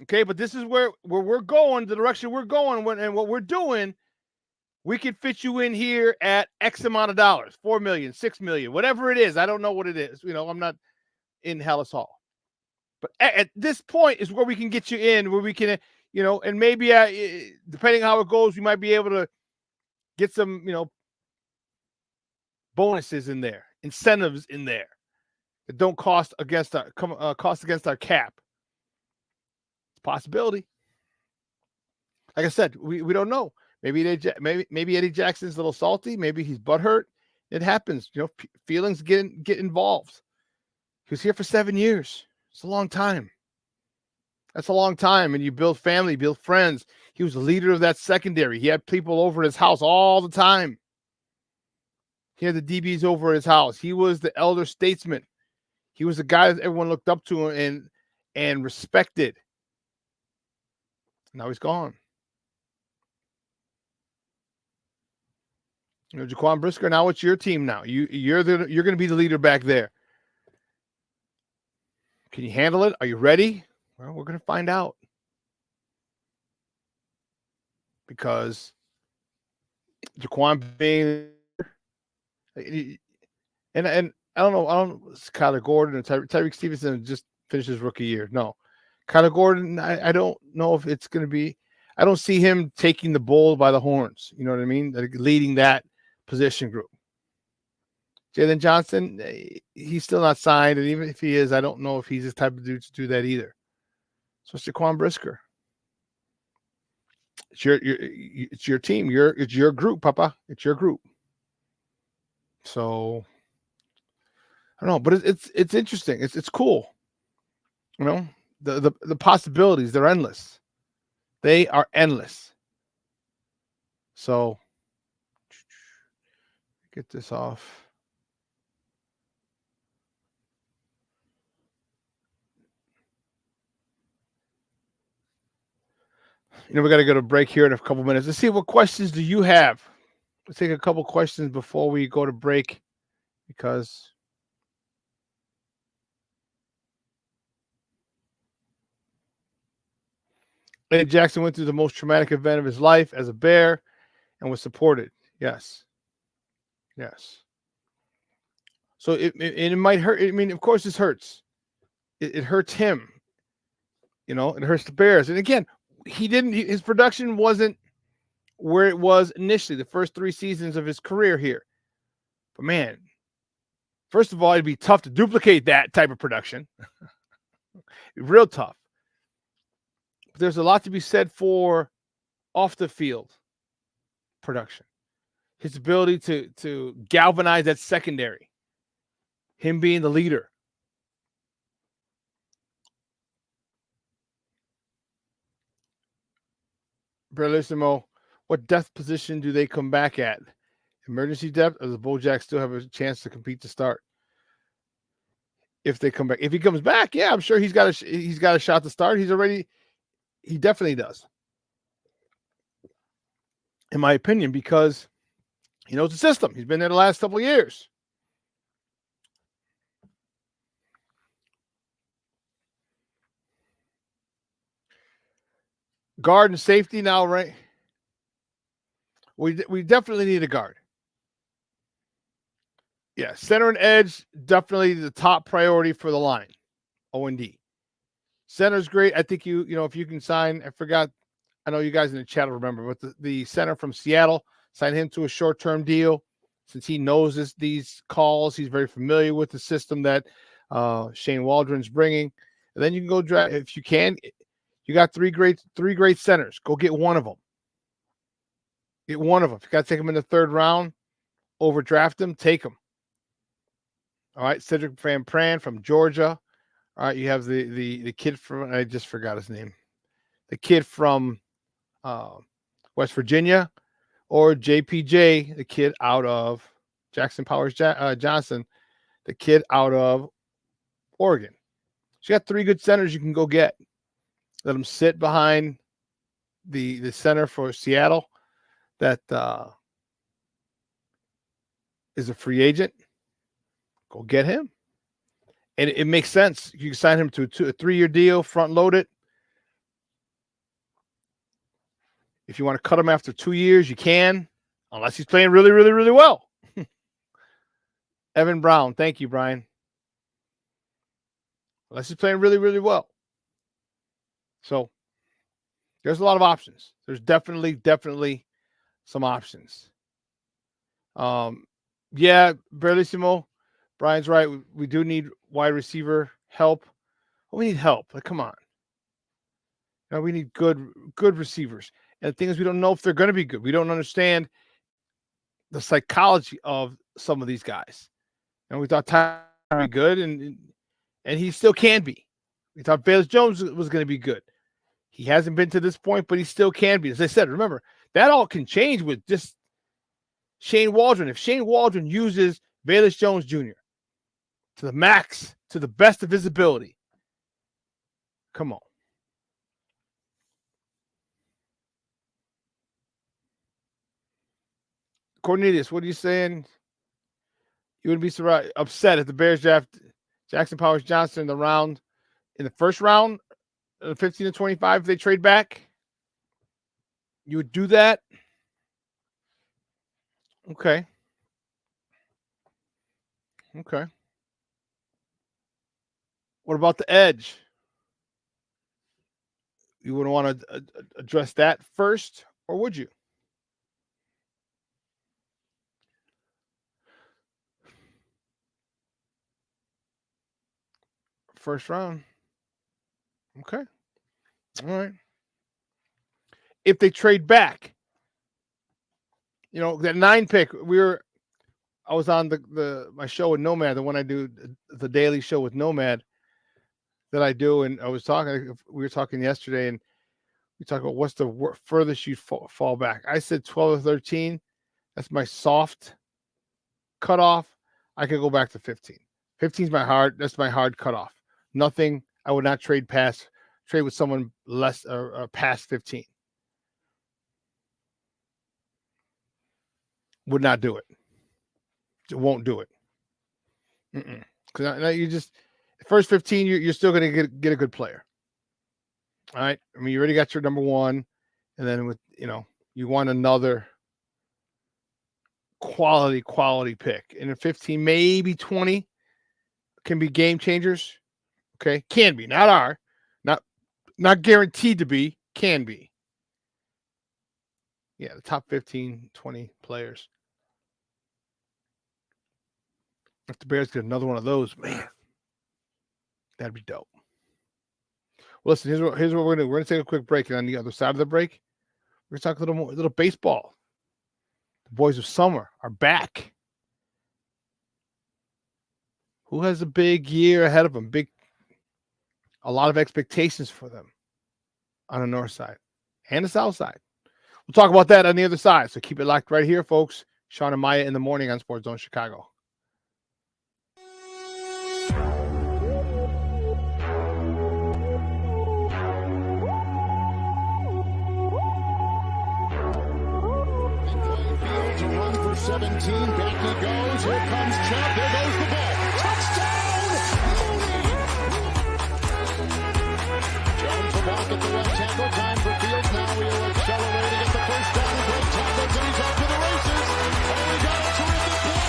Okay, but this is where we're going, the direction we're going, and what we're doing. We could fit you in here at X amount of dollars, $4 million, $6 million, whatever it is. I don't know what it is. I'm not in Hallis Hall. But at this point is where we can get you in, where we can, and maybe depending how it goes, we might be able to get some, bonuses in there, incentives in there that don't cost against our cap. It's a possibility. Like I said, we don't know. Maybe Eddie Jackson's a little salty. Maybe he's butthurt. It happens. Feelings get involved. He was here for 7 years. It's a long time. That's a long time. And you build family, build friends. He was the leader of that secondary. He had people over at his house all the time. He had the DBs over at his house. He was the elder statesman. He was the guy that everyone looked up to and respected. Now he's gone. Jaquan Brisker, now it's your team now. You're going to be the leader back there. Can you handle it? Are you ready? Well, we're going to find out. Because Jaquan being, and I don't know, it's Kyler Gordon or Tyreek Stevenson just finished his rookie year. No. Kyler Gordon, I don't know if it's going to be, I don't see him taking the bull by the horns. You know what I mean? Leading that position group. Jalen Johnson, he's still not signed, and even if he is, I don't know if he's the type of dude to do that either. So it's Jaquan Brisker. It's your team. It's your group, Papa. It's your group. So I don't know, but it's interesting. It's cool. The possibilities, they're endless. They are endless. So get this off. We got to go to break here in a couple minutes. Let's see, what questions do you have? Let's take a couple questions before we go to break, because Eddie Jackson went through the most traumatic event of his life as a Bear and was supported. Yes. So it might hurt. I mean, of course, this hurts. It hurts him. It hurts the Bears. And again, his production wasn't where it was initially, the first 3 seasons of his career here. But man, first of all, it'd be tough to duplicate that type of production. Real tough. But there's a lot to be said for off the field production. His ability to galvanize that secondary. him being the leader. Bellissimo, what depth position do they come back at? Emergency depth, or does the Bull-Jacks still have a chance to compete to start? If they come back, if he comes back, yeah, I'm sure he's got a shot to start. He definitely does, in my opinion, because he knows the system. He's been there the last couple of years. Guard and safety now, right? We definitely need a guard. Yeah, center and edge, definitely the top priority for the line. O&D. Center's great. I think if you can sign, I know you guys in the chat will remember, but the center from Seattle, sign him to a short-term deal since he knows these calls. He's very familiar with the system that Shane Waldron's bringing. And then you can go draft if you can. You got three great centers. Go get one of them. Get one of them. If you got to take them in the third round, overdraft them, take them. All right, Cedric Van Pran from Georgia. All right, you have the kid from, I just forgot his name. The kid from West Virginia, or JPJ, the kid out of Jackson Powers Johnson, the kid out of Oregon. So you got three good centers you can go get. Let them sit behind the center for Seattle that is a free agent. Go get him. And it makes sense. You can sign him to a 3-year deal, front load it. If you want to cut him after 2 years, you can, unless he's playing really, really, really well. Evan Brown. Thank you, Brian. Unless he's playing really, really well. So there's a lot of options. There's definitely some options. Yeah, Bellissimo. Brian's right. We do need wide receiver help. We need help. Like, come on. We need good receivers. And the thing is, we don't know if they're going to be good. We don't understand the psychology of some of these guys. And we thought Tyler would be good, and he still can be. We thought Bayless Jones was going to be good. He hasn't been to this point, but he still can be. As I said, remember, that all can change with just Shane Waldron. If Shane Waldron uses Bayless Jones Jr. to the max, to the best of his ability, come on. Cornelius, what are you saying? You wouldn't be upset if the Bears draft Jackson Powers Johnson in the first round, 15 to 25, if they trade back? You would do that? Okay. What about the edge? You wouldn't want to address that first, or would you? First round. Okay. All right. If they trade back, that 9 pick, I was on my show with Nomad, the one I do, the daily show with Nomad that I do, and we were talking yesterday, and we talked about what's the furthest you fall back. I said 12 or 13. That's my soft cutoff. I could go back to 15. 15 is that's my hard cutoff. Nothing. I would not trade with someone less or past 15. Would not do it. It won't do it. Because you just first 15, you're still going to get a good player. All right. I mean, you already got your number one, and then you want another quality pick. And in 15, maybe 20 can be game changers. Okay, can be, not guaranteed to be, can be. Yeah, the top 15, 20 players. If the Bears get another one of those, man, that'd be dope. Well, listen, here's what we're going to do. We're going to take a quick break, and on the other side of the break, we're going to talk a little baseball. The boys of summer are back. who has a big year ahead of them, a lot of expectations for them on the north side and the south side. We'll talk about that on the other side. So keep it locked right here, folks. Shawn and Maya in the morning on Sports Zone Chicago. To run for 17, back he goes, here comes Chubb, there goes the ball, touchdown, Mooney! Jones will walk at the left tackle, time for Fields, now he'll accelerate to get the first down, great tackles, and he's off to the races, and we got a terrific block.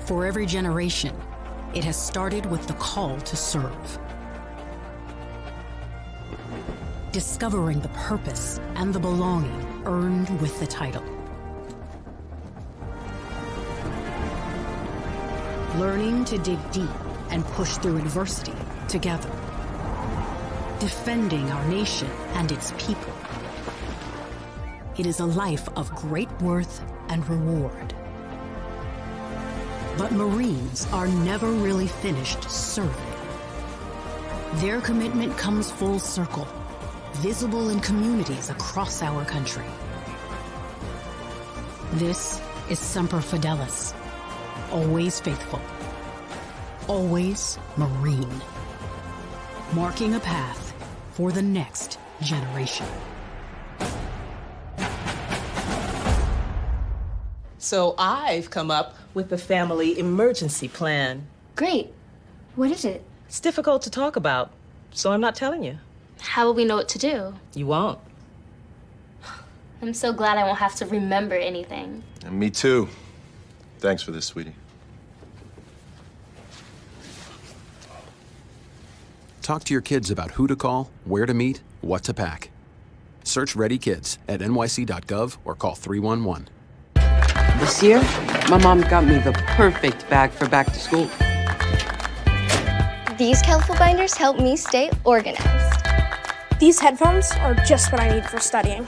For every generation, it has started with the call to serve. Discovering the purpose and the belonging earned with the title. Learning to dig deep and push through adversity together. Defending our nation and its people. It is a life of great worth and reward. But Marines are never really finished serving. Their commitment comes full circle, visible in communities across our country. This is Semper Fidelis, always faithful, always Marine, marking a path for the next generation. So I've come up with the family emergency plan. Great. What is it? It's difficult to talk about, so I'm not telling you. How will we know what to do? You won't. I'm so glad I won't have to remember anything. And me too. Thanks for this, sweetie. Talk to your kids about who to call, where to meet, what to pack. Search Ready Kids at nyc.gov or call 311. This year, my mom got me the perfect bag for back to school. These colorful binders help me stay organized. These headphones are just what I need for studying.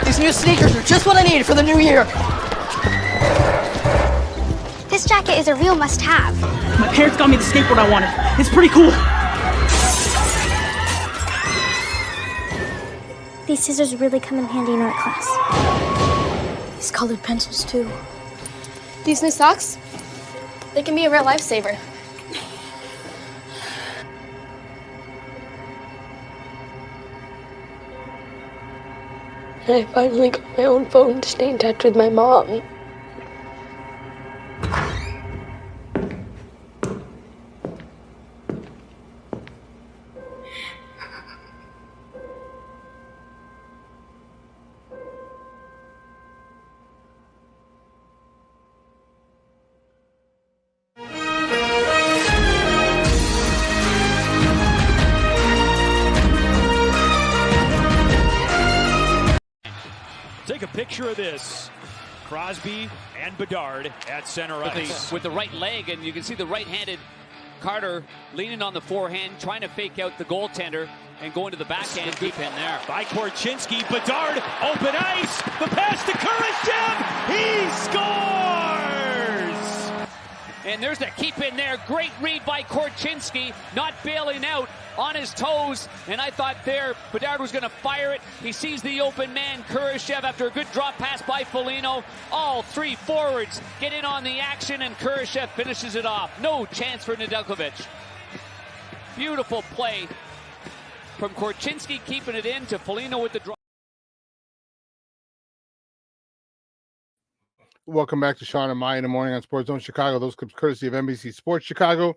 These new sneakers are just what I need for the new year. This jacket is a real must-have. My parents got me the skateboard I wanted. It's pretty cool. These scissors really come in handy in art class. These colored pencils, too. These new socks, they can be a real lifesaver. I finally got my own phone to stay in touch with my mom. Take a picture of this. Crosby and Bedard at center ice. With the right leg, and you can see the right-handed Carter leaning on the forehand, trying to fake out the goaltender and going to the backhand deep in there. By Korchinski, Bedard, open ice, the pass to Kurashev, he scores! And there's that keep in there, great read by Korchinski, not bailing out, on his toes, and I thought there Bedard was going to fire it. He sees the open man, Kurashev, after a good drop pass by Foligno. All three forwards get in on the action, and Kurashev finishes it off. No chance for Nedeljkovic. Beautiful play from Korchinski, keeping it in to Foligno with the drop. Welcome back to Shawn and Maya in the morning on Sports Zone Chicago. Those clips courtesy of NBC Sports Chicago.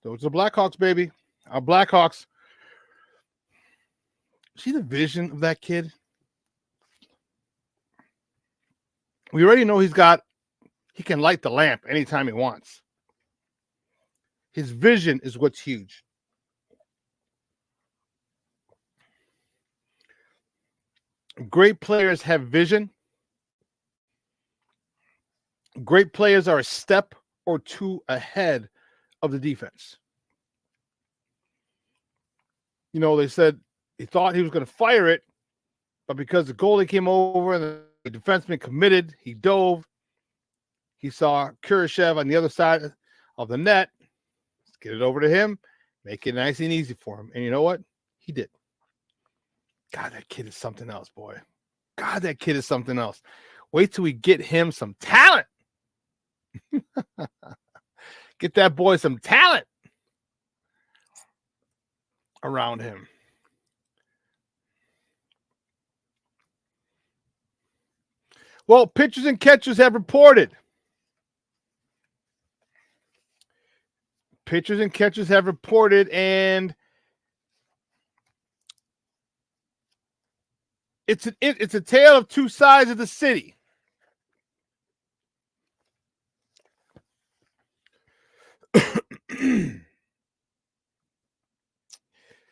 Those are Blackhawks, baby. Our Blackhawks. See the vision of that kid? We already know he can light the lamp anytime he wants. His vision is what's huge. Great players have vision. Great players are a step or two ahead of the defense. You know, they said he thought he was going to fire it, but because the goalie came over and the The defenseman committed. He dove. He saw Kurashev on the other side of the net. Let's get it over to him. Make it nice and easy for him. And you know what? He did. God, that kid is something else, boy. God, that kid is something else. Wait till we get him some talent. Get that boy some talent around him. Well, pitchers and catchers have reported. Pitchers and catchers have reported, and it's a tale of two sides of the city.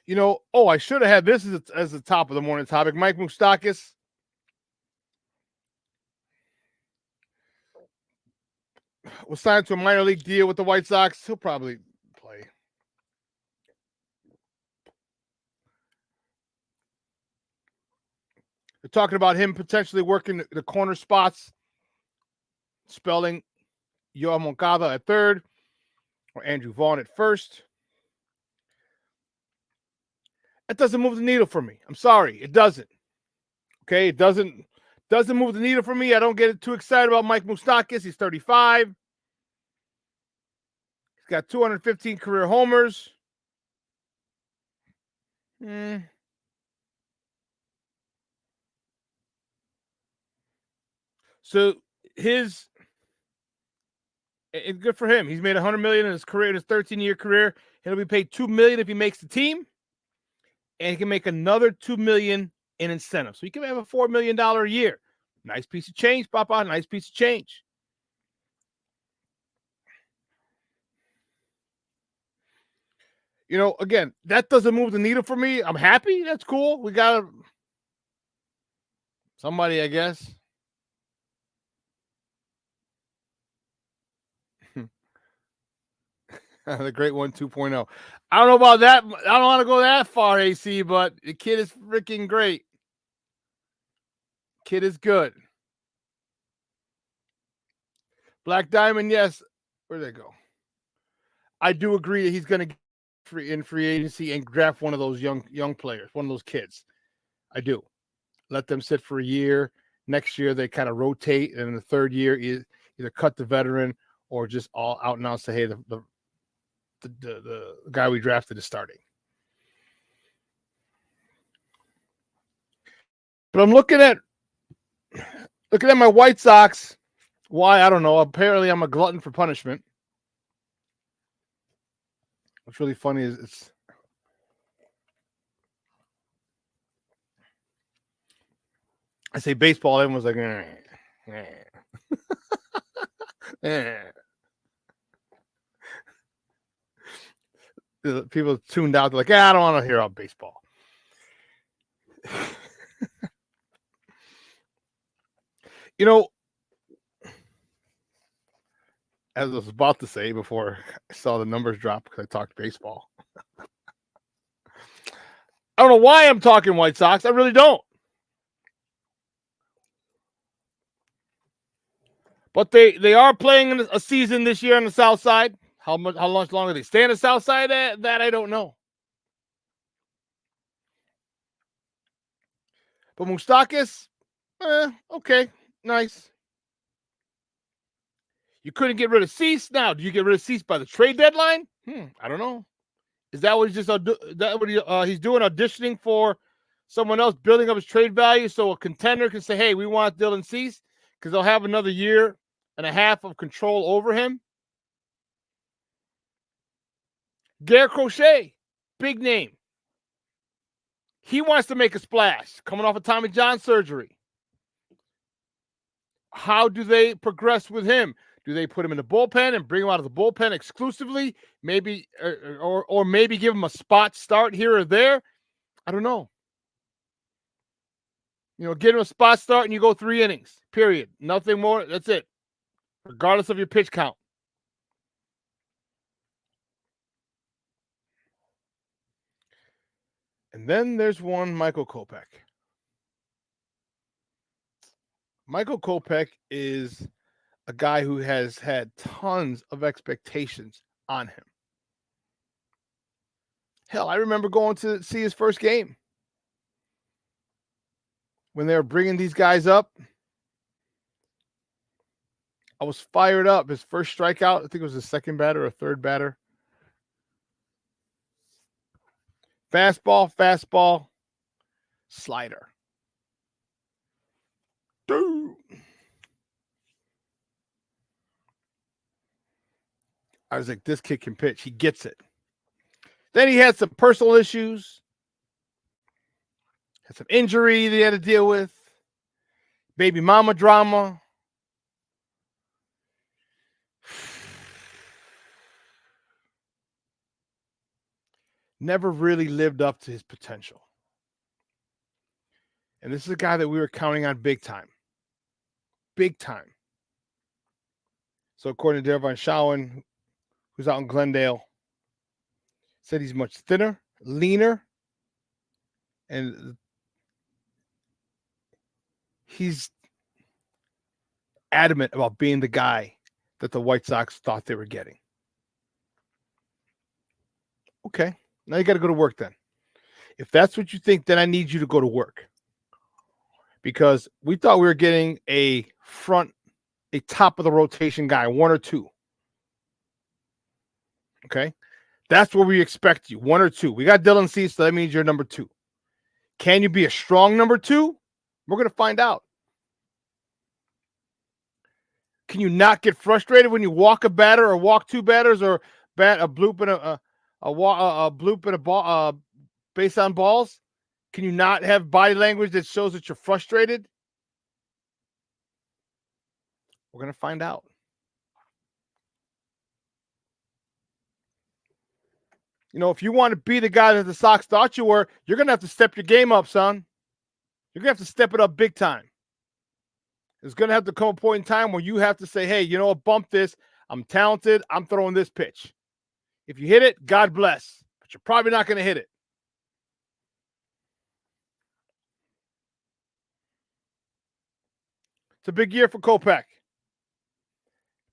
You know, I should have had this as the top of the morning topic. Mike Moustakas was signed to a minor league deal with the White Sox. He'll probably play. They're talking about him potentially working the corner spots, spelling Yoel Moncada at third or Andrew Vaughn at first. That doesn't move the needle for me. I'm sorry, it doesn't. Okay, it doesn't move the needle for me. I don't get too excited about Mike Moustakas. He's 35. He's got 215 career homers. So it's good for him. He's made $100 million in his career, in his 13-year career. He'll be paid $2 million if he makes the team, and he can make another $2 million in incentives. So he can have a $4 million a year. Nice piece of change, Papa. Nice piece of change. You know, again, that doesn't move the needle for me. I'm happy. That's cool. We got somebody, I guess. The Great One 2.0. I don't know about that. I don't want to go that far, AC, but the kid is freaking great. Kid is good. Black Diamond, yes. Where'd they go? I do agree that he's going to get in free agency and draft one of those young players, one of those kids. I do. Let them sit for a year. Next year, they kind of rotate. And in the third year, either cut the veteran or just all out and out say, hey, the guy we drafted is starting. But I'm looking at my White Sox. Why? I don't know. Apparently, I'm a glutton for punishment. What's really funny is I say baseball, everyone's like, People tuned out. They're like, I don't want to hear about baseball. You know, as I was about to say before I saw the numbers drop because I talked baseball. I don't know why I'm talking White Sox. I really don't. But they are playing a season this year on the South Side. How much longer they stay on the South Side? That I don't know. But Moustakas, okay, nice. You couldn't get rid of Cease. Now, do you get rid of Cease by the trade deadline? I don't know. Is that what he's doing? Auditioning for someone else, building up his trade value, so a contender can say, "Hey, we want Dylan Cease," because they'll have another year and a half of control over him. Garrett Crochet, big name. He wants to make a splash, coming off of Tommy John surgery. How do they progress with him? Do they put him in the bullpen and bring him out of the bullpen exclusively? Maybe, or maybe give him a spot start here or there. I don't know. You know, get him a spot start and you go 3 innings. Period. Nothing more. That's it. Regardless of your pitch count. And then there's one Michael Kopech. Michael Kopech is a guy who has had tons of expectations on him. Hell, I remember going to see his first game when they were bringing these guys up. I was fired up. His first strikeout, I think it was his second batter or third batter. Fastball, slider. Dude. I was like, this kid can pitch. He gets it. Then he had some personal issues. Had some injury that he had to deal with. Baby mama drama. Never really lived up to his potential. And this is a guy that we were counting on big time. Big time. So according to Devon Shawn, who's out in Glendale, said he's much thinner, leaner, and he's adamant about being the guy that the White Sox thought they were getting. Okay, now you got to go to work then. If that's what you think, then I need you to go to work. Because we thought we were getting a top of the rotation guy, one or two. Okay? That's where we expect you, one or two. We got Dylan Cease, so that means you're number two. Can you be a strong number two? We're going to find out. Can you not get frustrated when you walk a batter or walk two batters or bat a bloop and a bloop and a ball, base on balls? Can you not have body language that shows that you're frustrated? We're going to find out. You know, if you want to be the guy that the Sox thought you were, you're going to have to step your game up, son. You're going to have to step it up big time. There's going to have to come a point in time where you have to say, hey, you know what, bump this. I'm talented. I'm throwing this pitch. If you hit it, God bless. But you're probably not going to hit it. It's a big year for Kopech.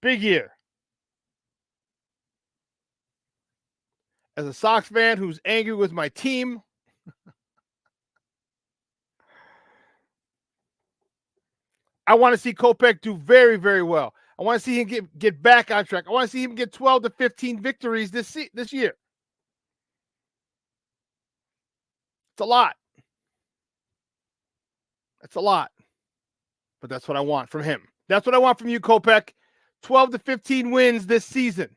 Big year. As a Sox fan who's angry with my team, I want to see Kopech do very, very well. I want to see him get back on track. I want to see him get 12 to 15 victories this year. It's a lot. That's a lot. But that's what I want from him. That's what I want from you, Kopech. 12 to 15 wins this season.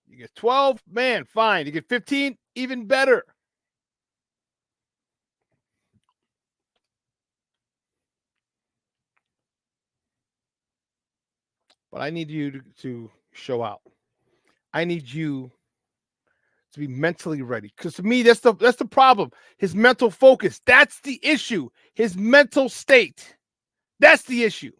You get 12, man, fine. You get 15, even better. But I need you to show out. I need you to be mentally ready. Because to me, that's the problem. His mental focus. That's the issue. His mental state. That's the issue.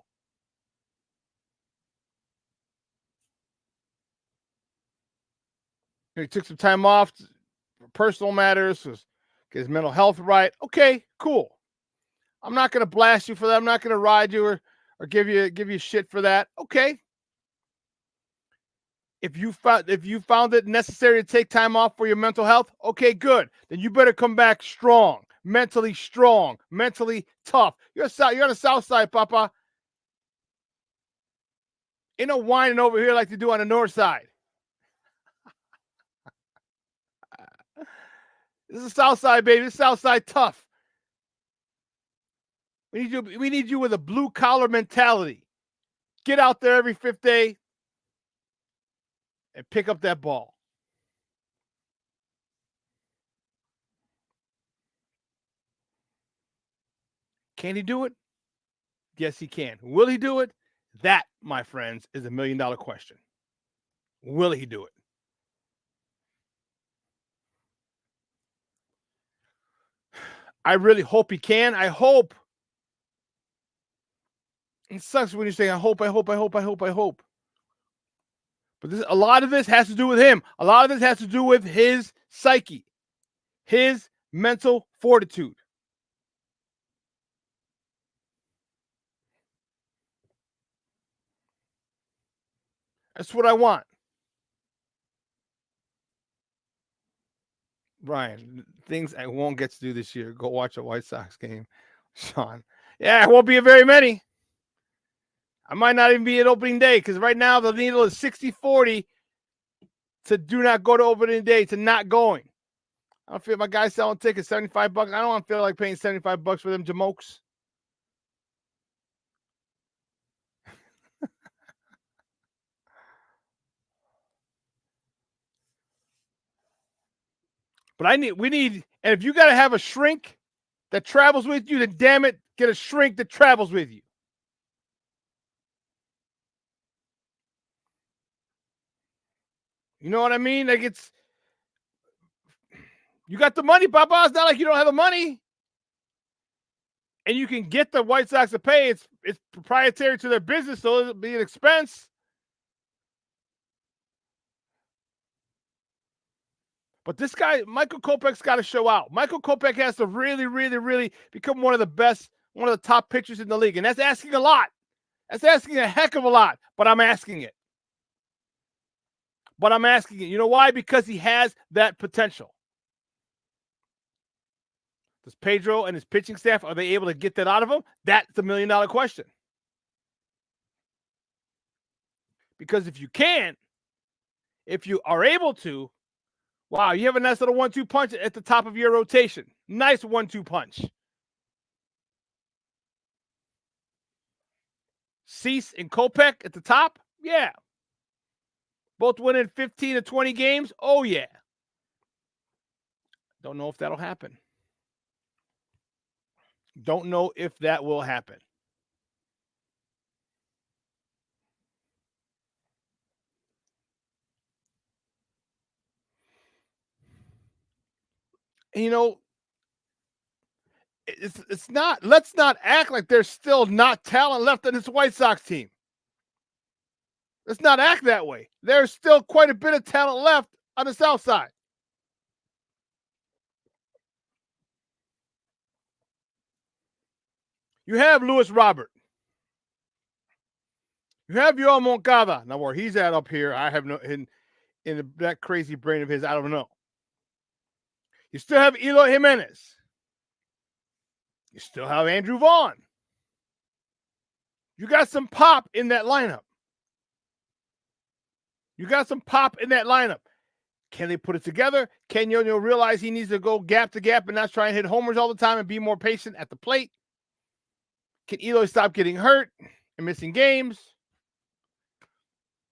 He took some time off for personal matters, get his mental health right. Okay, cool. I'm not going to blast you for that. I'm not going to ride you or give you shit for that. Okay. If you found it necessary to take time off for your mental health, okay, good. Then you better come back strong, mentally tough. You're on the south side, Papa. Ain't no whining over here like they do on the north side. This is the south side, baby. This is south side tough. We need you with a blue collar mentality. Get out there every fifth day and pick up that ball. Can he do it? Yes, he can. Will he do it? That, my friends, is $1 million question. Will he do it? I really hope he can. I hope. It sucks when you say, I hope. But a lot of this has to do with him. A lot of this has to do with his psyche, his mental fortitude. That's what I want. Brian, things I won't get to do this year. Go watch a White Sox game. Shawn. Yeah, it won't be very many. I might not even be at opening day because right now the needle is 60-40 to do not go to opening day, to not going. I don't feel my guys selling tickets, $75. I don't want to feel like paying $75 for them jamokes. But we need, and if you got to have a shrink that travels with you, then damn it, get a shrink that travels with you. You know what I mean? Like you got the money, Papa. It's not like you don't have the money. And you can get the White Sox to pay. It's proprietary to their business, so it'll be an expense. But this guy, Michael Kopech's got to show out. Michael Kopech has to really, really, really become one of the best, one of the top pitchers in the league. And that's asking a lot. That's asking a heck of a lot. But I'm asking it. You know why? Because he has that potential. Does Pedro and his pitching staff, are they able to get that out of him? That's the $1 million question. Because if you can't, if you are able to, wow, you have a nice little 1-2 punch at the top of your rotation. Nice 1-2 punch. Cease and Kopech at the top? Yeah. Both winning 15 to 20 games? Oh, yeah. Don't know if that'll happen. Don't know if that will happen. And, you know, it's not, let's not act like there's still not talent left in this White Sox team. Let's not act that way. There's still quite a bit of talent left on the South Side. You have Luis Robert. You have Yoel Moncada. Now, where he's at up here, I have no, in that crazy brain of his, I don't know. You still have Eloy Jimenez. You still have Andrew Vaughn. You got some pop in that lineup. Can they put it together? Can Yo-Yo realize he needs to go gap to gap and not try and hit homers all the time and be more patient at the plate? Can Eloy stop getting hurt and missing games?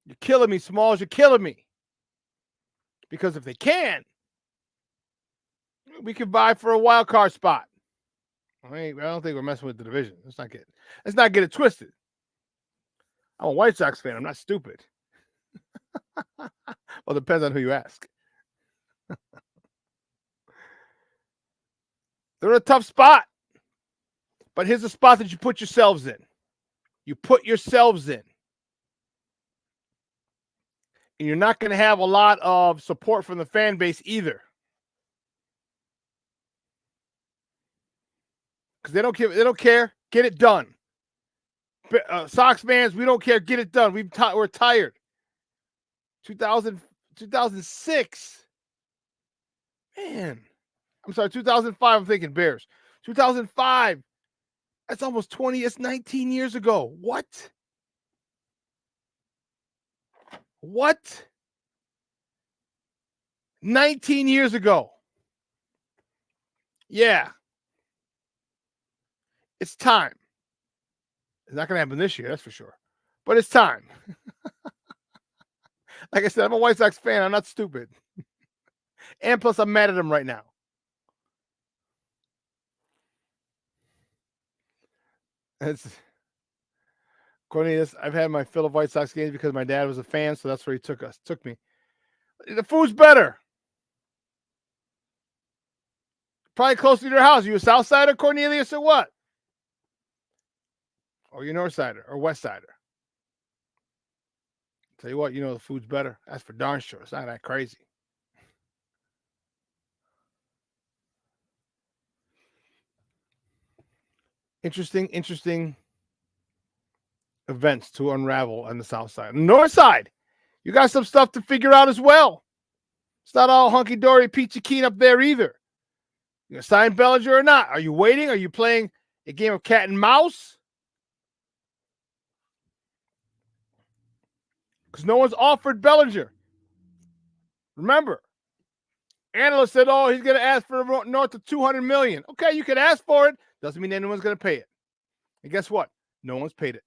You're killing me, Smalls. You're killing me. Because if they can, we can vie for a wild card spot. I don't think we're messing with the division. Let's not get it twisted. I'm a White Sox fan. I'm not stupid. Well, it depends on who you ask. They're in a tough spot. But here's a spot that you put yourselves in. You put yourselves in. And you're not going to have a lot of support from the fan base either. Because they don't care. Get it done. Sox fans, we don't care. Get it done. We're tired. 2006. Man. I'm sorry, 2005. I'm thinking Bears. 2005. That's almost 20. It's 19 years ago. What? 19 years ago. Yeah. It's time. It's not going to happen this year, that's for sure. But it's time. Like I said, I'm a White Sox fan. I'm not stupid. And plus, I'm mad at them right now. It's Cornelius. I've had my fill of White Sox games because my dad was a fan, so that's where he took me. The food's better. Probably close to your house. You a South Sider, Cornelius, or what? Or you North Sider or West Sider? Tell you what, the food's better. That's for darn sure. It's not that crazy. Interesting events to unravel on the South Side. North Side, You got some stuff to figure out as well. It's not all hunky-dory, peachy keen up there either. You going to sign Bellinger or not? Are you waiting? Are you playing a game of cat and mouse? Because no one's offered Bellinger. Remember, analysts said, oh, he's going to ask for north of $200 million. Okay, you can ask for it. Doesn't mean anyone's going to pay it. And guess what? No one's paid it.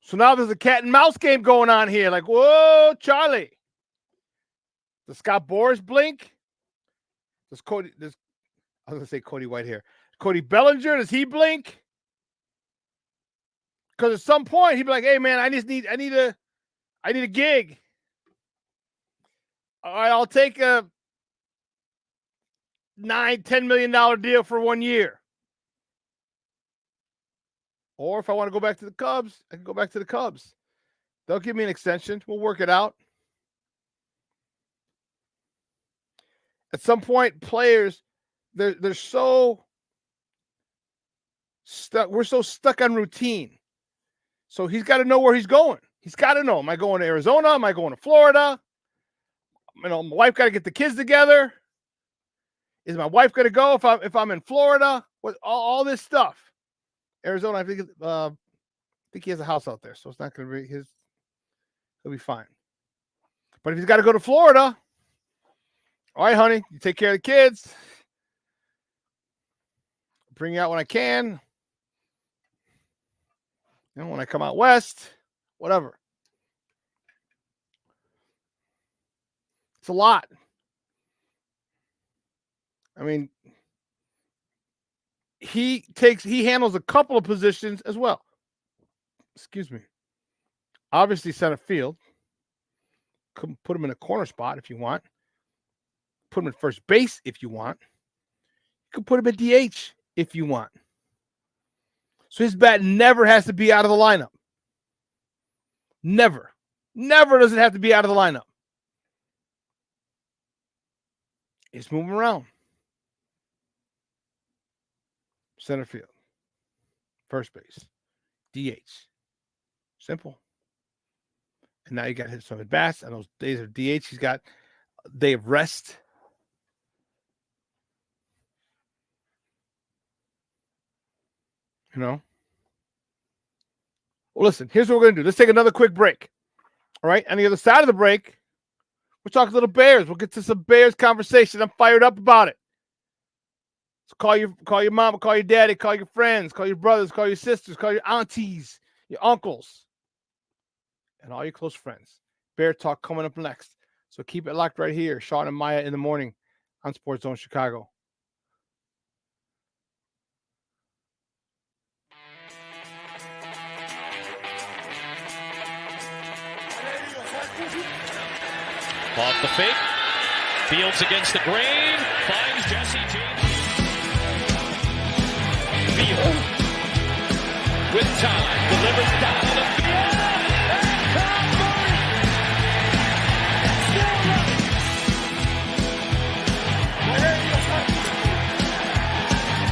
So now there's a cat and mouse game going on here. Like, whoa, Charlie. Does Scott Boras blink? I was going to say Cody Whitehair. Cody Bellinger, does he blink? Because at some point he'd be like, hey man, I need a gig. All right, I'll take a $9-10 million deal for 1 year. Or if I want to go back to the Cubs, I can go back to the Cubs. They'll give me an extension. We'll work it out. At some point, players, they're so stuck. We're so stuck on routine. So he's got to know where he's going. He's got to know. Am I going to Arizona? Am I going to Florida? My wife got to get the kids together. Is my wife going to go if I'm in Florida? What all this stuff? Arizona, I think he has a house out there, so it's not going to be his. He'll be fine. But if he's got to go to Florida, all right, honey, you take care of the kids. Bring you out when I can. You know, when I come out west, whatever. It's a lot. I mean, he handles a couple of positions as well. Excuse me. Obviously, center field. Could put him in a corner spot if you want. Put him in first base if you want. You could put him at DH if you want. So his bat never has to be out of the lineup. Never. Never does it have to be out of the lineup. It's moving around. Center field. First base. DH. Simple. And now you got to hit some at bats. And those days of DH, he's got a day of rest. You know? Well, listen, here's what we're going to do. Let's take another quick break. All right? On the other side of the break, we'll talk a little Bears. We'll get to some Bears conversation. I'm fired up about it. So call your mama, call your daddy, call your friends, call your brothers, call your sisters, call your aunties, your uncles, and all your close friends. Bear Talk coming up next. So keep it locked right here. Shawn and Maya in the morning on Sports Zone Chicago. Off the fake. Fields against the grain. Finds Jesse James. Field. With time. Delivers down the field. And Cowboys. Still running.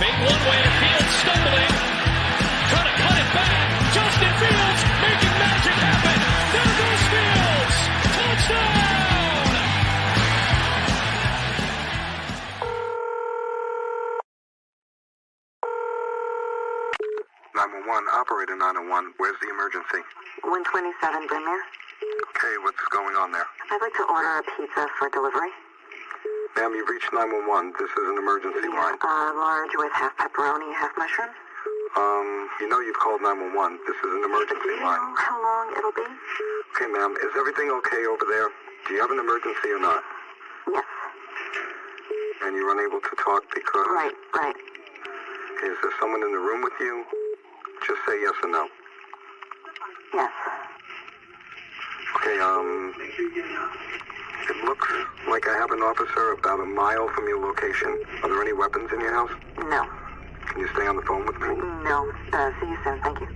Big one-way field stumbling. Trying to cut it back. Justin Fields making magic happen. There goes Fields. Touchdown. 911, operator 901. Where's the emergency? 127 Brynmere. Okay, what's going on there? I'd like to order a pizza for delivery. Ma'am, you've reached 911. This is an emergency line. Large with half pepperoni, half mushroom. You know you've called 911. This is an emergency Do you line. know how long it'll be? Okay, ma'am, is everything okay over there? Do you have an emergency or not? Yes. And you're unable to talk because... Right. Is there someone in the room with you? Just say yes or no. Yes. Okay, it looks like I have an officer about a mile from your location. Are there any weapons in your house? No. Can you stay on the phone with me? No. See you soon. Thank you.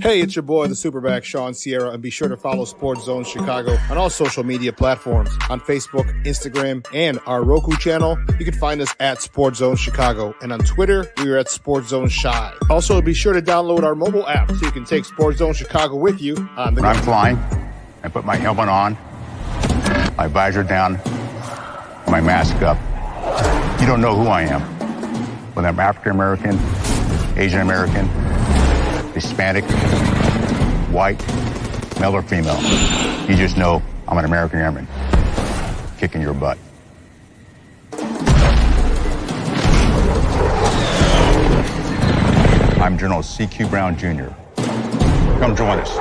Hey, it's your boy, the SuperBack, Shawn Sierra, and be sure to follow Sports Zone Chicago on all social media platforms, on Facebook, Instagram, and our Roku channel. You can find us at Sports Zone Chicago, and on Twitter, we are at Sports Zone Shy. Also, be sure to download our mobile app so you can take Sports Zone Chicago with you on the go. When I'm flying, I put my helmet on, my visor down, my mask up. You don't know who I am. Whether I'm African American, Asian American, Hispanic, white, male or female. You just know I'm an American airman kicking your butt. I'm General C.Q. Brown Jr. Come join us.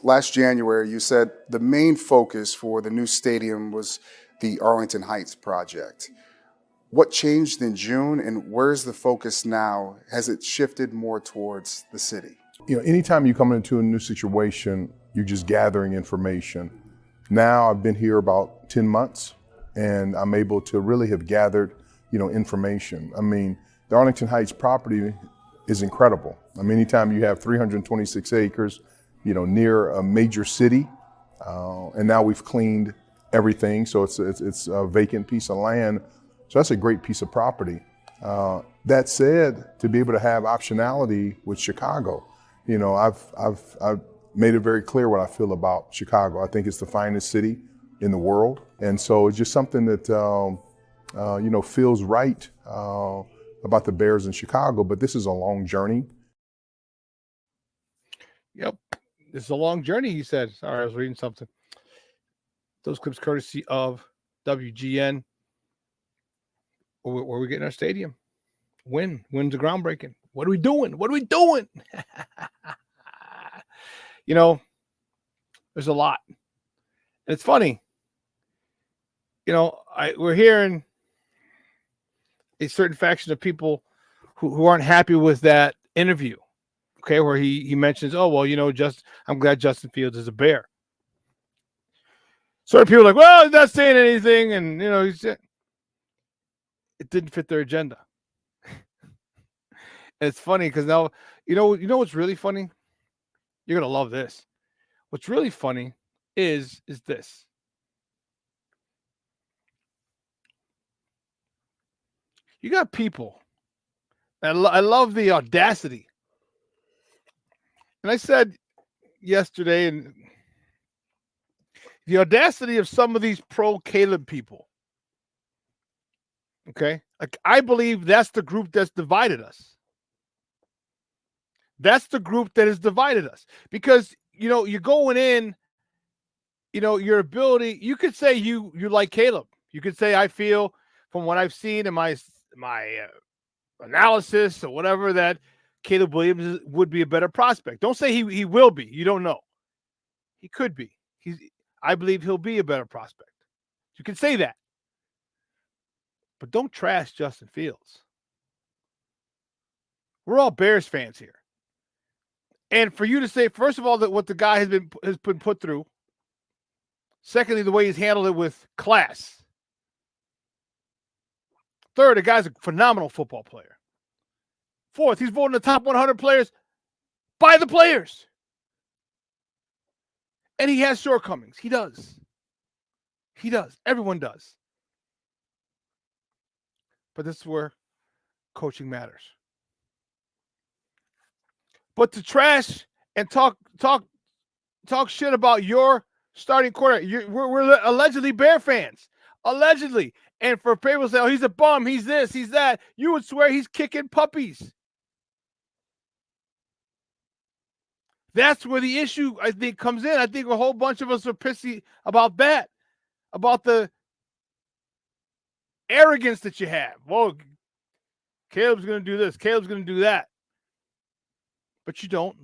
Last January, you said the main focus for the new stadium was the Arlington Heights project. What changed in June, and where's the focus now? Has it shifted more towards the city? You know, anytime you come into a new situation, you're just gathering information. Now I've been here about 10 months, and I'm able to really have gathered, information. I mean, the Arlington Heights property is incredible. I mean, anytime you have 326 acres, near a major city, and now we've cleaned everything, so it's a vacant piece of land. So that's a great piece of property. That said, to be able to have optionality with Chicago, I've made it very clear what I feel about Chicago. I think it's the finest city in the world, and so it's just something that feels right about the Bears in Chicago. But this is a long journey. Yep. This is a long journey, he said. Sorry, I was reading something. Those clips courtesy of WGN. Where are we getting our stadium? When's the groundbreaking? What are we doing? What are we doing? There's a lot. And it's funny. We're hearing a certain faction of people who aren't happy with that interview. Okay, where he mentions, oh, well, I'm glad Justin Fields is a Bear. Certain people are like, well, he's not saying anything, and it didn't fit their agenda. And it's funny because now, what's really funny? You're gonna love this. What's really funny is this. You got people. I love the audacity. And I said yesterday, and the audacity of some of these pro-Caleb people. Okay? Like, I believe that's the group that's divided us. That's the group that has divided us. Because, you're going in, your ability, you could say you like Caleb. You could say, I feel from what I've seen in my analysis or whatever, that Caleb Williams would be a better prospect. Don't say he will be. You don't know. He could be. I believe he'll be a better prospect. You can say that. But don't trash Justin Fields. We're all Bears fans here. And for you to say, first of all, that what the guy has been put through. Secondly, the way he's handled it with class. Third, the guy's a phenomenal football player. Fourth, he's voted in the top 100 players by the players. And he has shortcomings. He does. He does. Everyone does. But this is where coaching matters. But to trash and talk shit about your starting quarterback, we're allegedly Bear fans. Allegedly. And for people to say, oh, he's a bum, he's this, he's that, you would swear he's kicking puppies. That's where the issue, I think, comes in. I think a whole bunch of us are pissy about that, about the arrogance that you have. Well, Caleb's going to do this. Caleb's going to do that. But you don't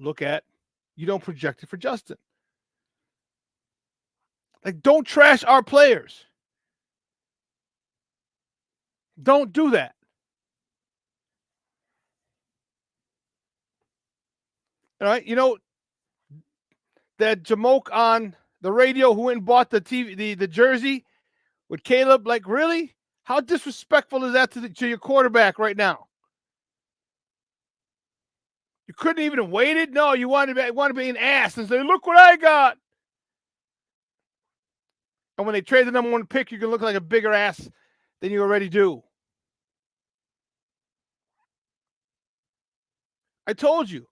project it for Justin. Like, don't trash our players. Don't do that. All right, that Jamoke on the radio who went and bought the TV, the jersey with Caleb. Like, really? How disrespectful is that to your quarterback right now? You couldn't even have waited? No, you want to be an ass and say, look what I got. And when they trade the number 1 pick, you can look like a bigger ass than you already do. I told you.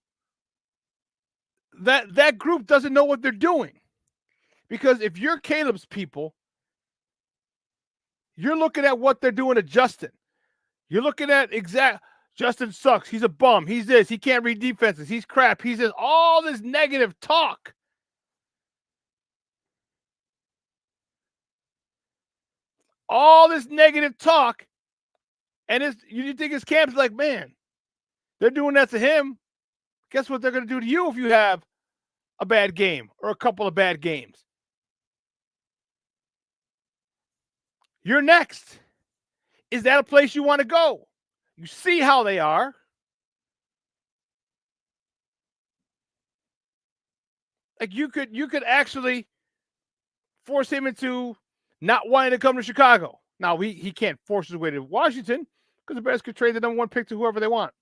That group doesn't know what they're doing. Because if you're Caleb's people, you're looking at what they're doing to Justin. You're looking at Justin sucks. He's a bum. He's this. He can't read defenses. He's crap. He's this. All this negative talk. All this negative talk. And you think his camp's like, man, they're doing that to him. Guess what they're going to do to you if you have a bad game or a couple of bad games? You're next. Is that a place you want to go? You see how they are. Like, you could actually force him into not wanting to come to Chicago. Now, he can't force his way to Washington because the Bears could trade the number 1 pick to whoever they want.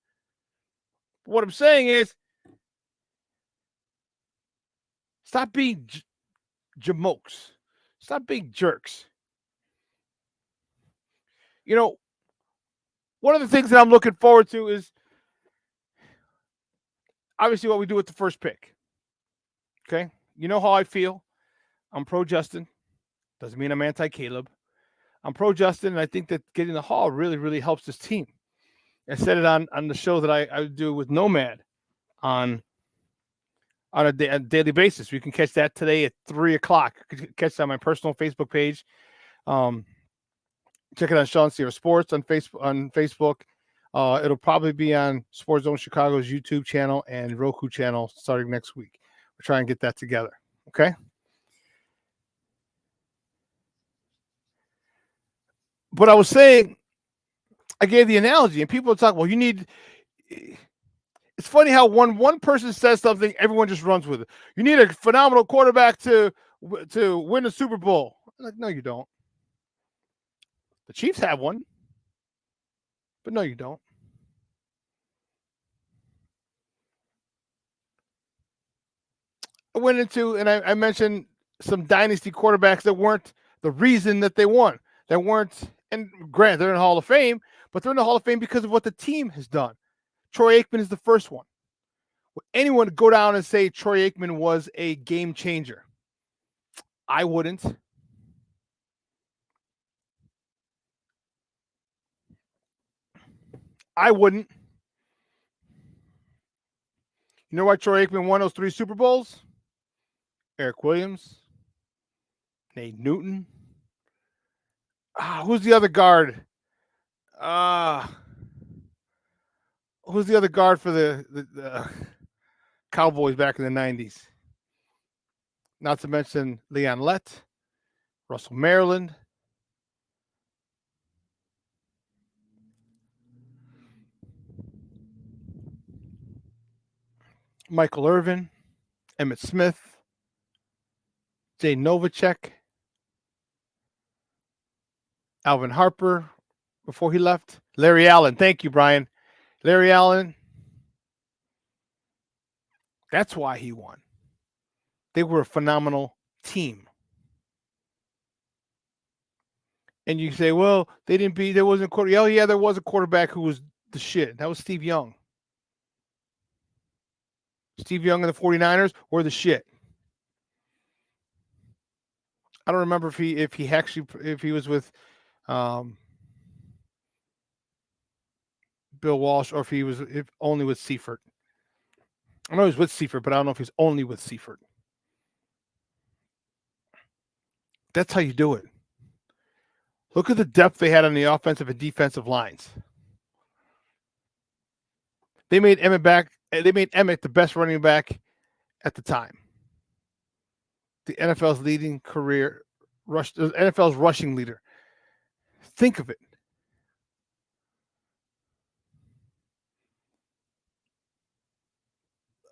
But what I'm saying is, stop being jamokes. Stop being jerks. One of the things that I'm looking forward to is obviously what we do with the first pick. Okay? You know how I feel. I'm pro Justin. Doesn't mean I'm anti Caleb. I'm pro Justin, and I think that getting the Hall really, really helps this team. I said it on the show that I do with Nomad on a daily basis. You can catch that today at 3:00. You can catch that on my personal Facebook page. Check it out, Shawn Sierra Sports on Facebook. It'll probably be on Sports Zone Chicago's YouTube channel and Roku channel starting next week. We'll try and get that together. Okay. But I was saying, I gave the analogy, and people talk, well, you need. It's funny how one person says something, everyone just runs with it. You need a phenomenal quarterback to win the Super Bowl. I'm like, no, you don't. The Chiefs have one, but no, you don't. I went into, and I mentioned some dynasty quarterbacks that weren't the reason that they won. That weren't, and granted, they're in the Hall of Fame, but they're in the Hall of Fame because of what the team has done. Troy Aikman is the first one. Would anyone go down and say Troy Aikman was a game changer? I wouldn't. I wouldn't. You know why Troy Aikman won those 3 Super Bowls? Eric Williams, Nate Newton. Who's the other guard? Who's the other guard for the Cowboys back in the 90s? Not to mention Leon Lett, Russell Maryland. Michael Irvin, Emmitt Smith, Jay Novacek, Alvin Harper before he left, Larry Allen. Thank you, Brian. Larry Allen. That's why he won. They were a phenomenal team. And you say, well, there wasn't a quarterback. Oh, yeah, there was a quarterback who was the shit. That was Steve Young. Steve Young and the 49ers were the shit. I don't remember if he was with Bill Walsh or if only with Seifert. I know he was with Seifert, but I don't know if he's only with Seifert. That's how you do it. Look at the depth they had on the offensive and defensive lines. They made Emmett the best running back at the time. The NFL's leading career NFL's rushing leader. Think of it.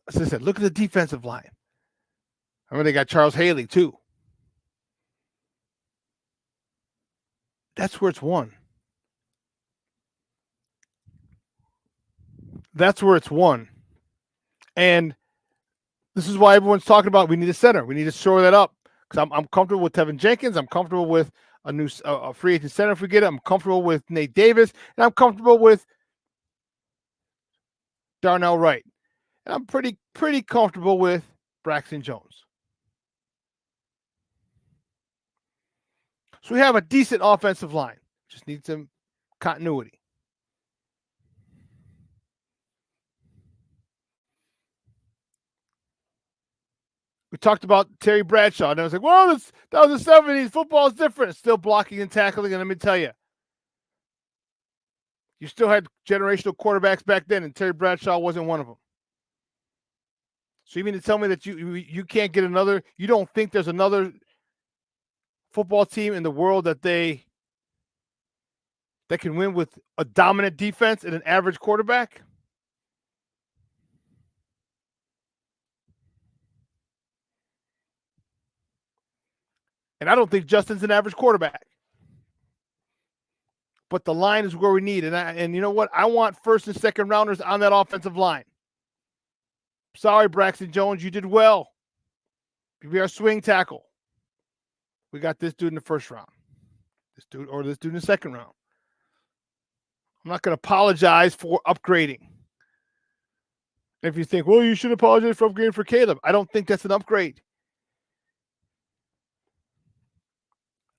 As I said, look at the defensive line. I mean, they got Charles Haley too. That's where it's won. That's where it's won. And this is why everyone's talking about we need a center. We need to shore that up. Because I'm comfortable with Tevin Jenkins. I'm comfortable with a new free agent center if we get it. I'm comfortable with Nate Davis. And I'm comfortable with Darnell Wright. And I'm pretty comfortable with Braxton Jones. So we have a decent offensive line. Just need some continuity. We talked about Terry Bradshaw, and I was like, well, that was the 70s. Football is different. It's still blocking and tackling, and let me tell you, you still had generational quarterbacks back then, and Terry Bradshaw wasn't one of them. So you mean to tell me that you can't get another, you don't think there's another football team in the world that can win with a dominant defense and an average quarterback? And I don't think Justin's an average quarterback. But the line is where we need. And you know what? I want first and second rounders on that offensive line. Sorry, Braxton Jones, you did well. You be our swing tackle. We got this dude in the first round. This dude in the second round. I'm not going to apologize for upgrading. If you think, well, you should apologize for upgrading for Caleb. I don't think that's an upgrade.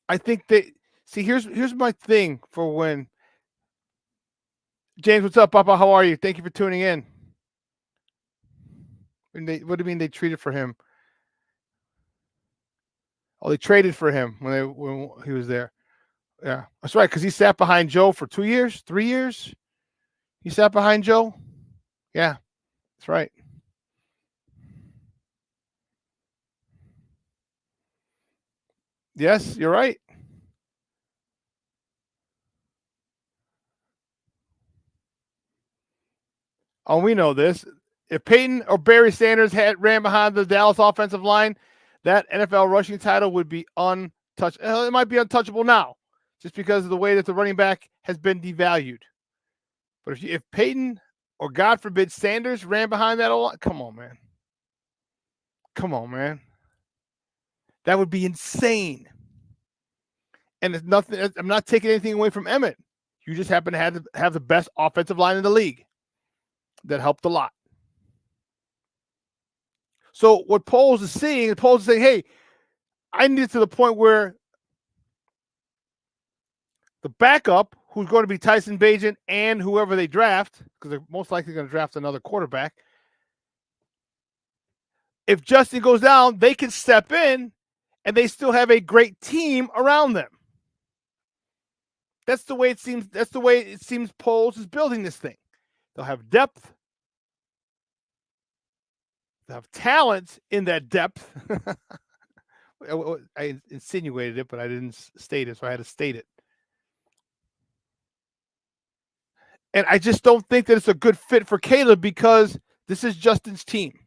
I think that, see, here's my thing for when James, what's up, Papa? How are you? Thank you for tuning in. What do you mean they treated for him? Oh, they traded for him when he was there. Yeah, that's right, because he sat behind Joe for 2 years, 3 years. He sat behind Joe. Yeah, that's right. Yes, you're right. Oh, we know this. If Peyton or Barry Sanders ran behind the Dallas offensive line, that NFL rushing title would be untouched. It might be untouchable now, just because of the way that the running back has been devalued. But if Peyton or, God forbid, Sanders ran behind that line, come on, man. Come on, man. That would be insane. And it's nothing. I'm not taking anything away from Emmett. You just happen to have the best offensive line in the league. That helped a lot. So what Poles is saying, hey, I need it to the point where the backup, who's going to be Tyson Bagent and whoever they draft, because they're most likely going to draft another quarterback, if Justin goes down, they can step in and they still have a great team around them. That's the way it seems. That's the way it seems Poles is building this thing. They'll have depth. They'll have talent in that depth. I insinuated it, but I didn't state it, so I had to state it. And I just don't think that it's a good fit for Caleb because this is Justin's team.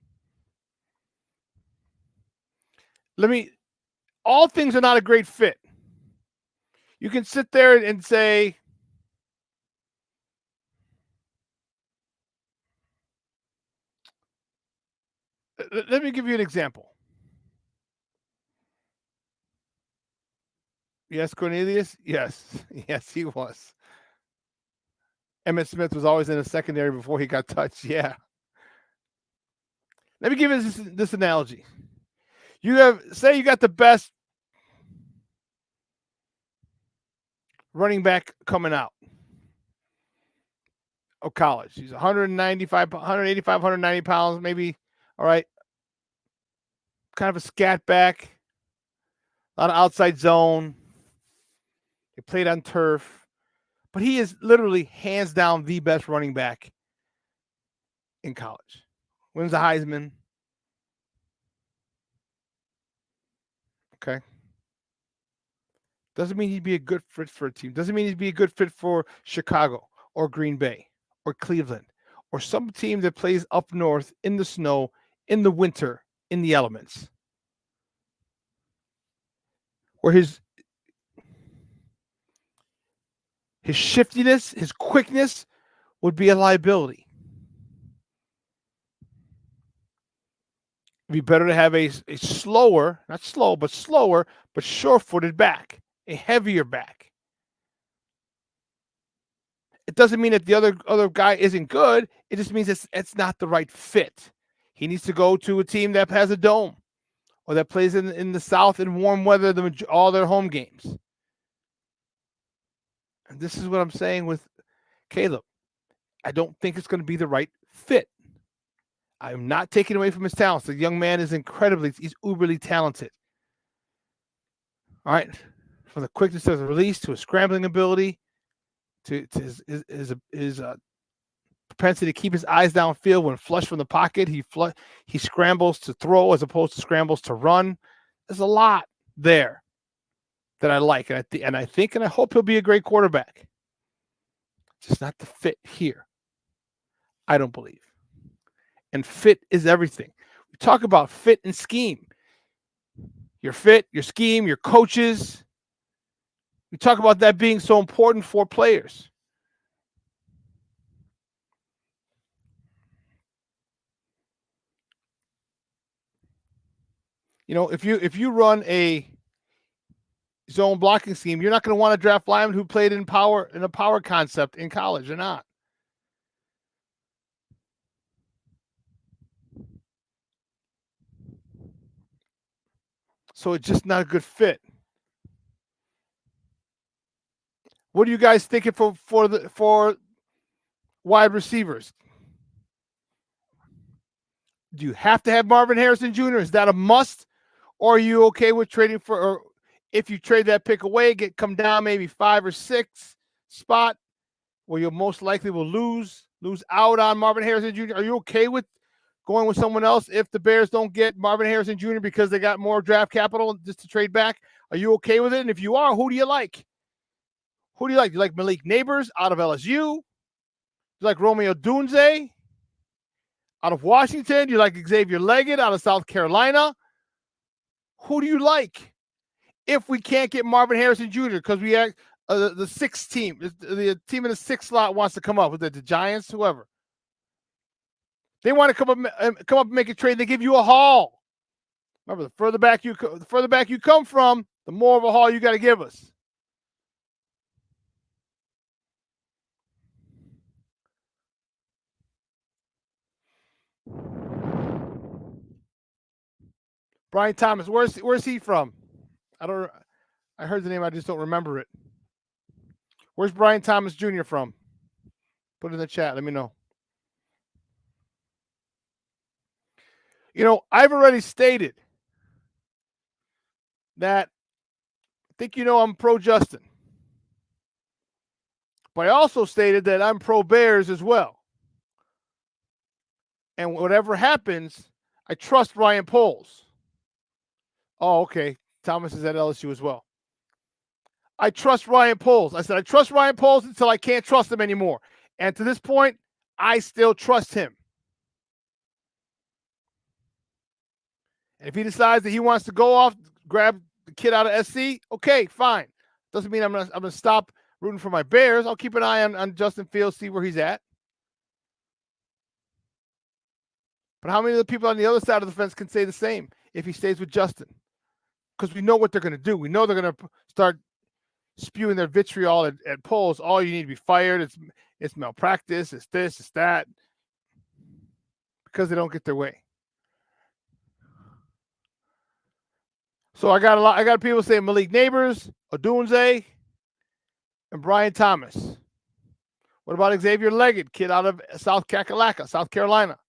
All things are not a great fit. You can sit there and say, let me give you an example. Yes, Cornelius? Yes. Yes, he was. Emmitt Smith was always in the secondary before he got touched. Yeah. Let me give you this analogy. Say you got the best running back coming out of college. He's 185, 190 pounds, maybe. All right. Kind of a scat back. A lot of outside zone. They played on turf. But he is literally hands down the best running back in college. Wins the Heisman. Okay. Doesn't mean he'd be a good fit for a team. Doesn't mean he'd be a good fit for Chicago or Green Bay or Cleveland or some team that plays up north in the snow, in the winter, in the elements. Where his shiftiness, his quickness would be a liability. It'd be better to have a slower, not slow, but slower, but sure-footed back, a heavier back. It doesn't mean that the other guy isn't good. It just means it's not the right fit. He needs to go to a team that has a dome or that plays in the South in warm weather all their home games. And this is what I'm saying with Caleb. I don't think it's going to be the right fit. I'm not taking away from his talents. The young man is he's uberly talented. All right. From the quickness of the release to his scrambling ability to his propensity to keep his eyes downfield when flush from the pocket. He scrambles to throw as opposed to scrambles to run. There's a lot there that I like. And I think and I hope he'll be a great quarterback. Just not the fit here. I don't believe. And fit is everything. We talk about fit and scheme. Your fit, your scheme, your coaches. We talk about that being so important for players. You know, if you run a zone blocking scheme, you're not going to want to draft linemen who played in a power concept in college. They're not. So it's just not a good fit. What are you guys thinking for wide receivers? Do you have to have Marvin Harrison Jr.? Is that a must? Or are you okay with trading or if you trade that pick away, come down maybe 5 or 6 spot where you most likely will lose out on Marvin Harrison Jr.? Are you okay with going with someone else if the Bears don't get Marvin Harrison Jr. because they got more draft capital just to trade back? Are you okay with it? And if you are, who do you like? Who do you like? Do you like Malik Neighbors out of LSU? Do you like Romeo Dunze out of Washington? Do you like Xavier Leggett out of South Carolina? Who do you like? If we can't get Marvin Harrison Jr. because we have the 6th team, the team in the 6th slot wants to come up with the Giants, whoever. They want to come up and make a trade. They give you a haul. Remember, the further back you come from, the more of a haul you got to give us. Brian Thomas, where's he from? I heard the name, I just don't remember it. Where's Brian Thomas Jr. from? Put it in the chat. Let me know. You know, I've already stated that I think I'm pro Justin. But I also stated that I'm pro Bears as well. And whatever happens, I trust Ryan Poles. Oh, okay. Thomas is at LSU as well. I trust Ryan Poles. I said I trust Ryan Poles until I can't trust him anymore. And to this point, I still trust him. And if he decides that he wants to go off, grab the kid out of SC, okay, fine. Doesn't mean I'm gonna stop rooting for my Bears. I'll keep an eye on Justin Fields, see where he's at. But how many of the people on the other side of the fence can say the same if he stays with Justin? Because we know what they're going to do. We know they're going to start spewing their vitriol at Poles. Oh, you need to be fired. It's malpractice. It's this. It's that. Because they don't get their way. So I got people saying Malik Neighbors, Odunze, and Brian Thomas. What about Xavier Leggett, kid out of South Carolina?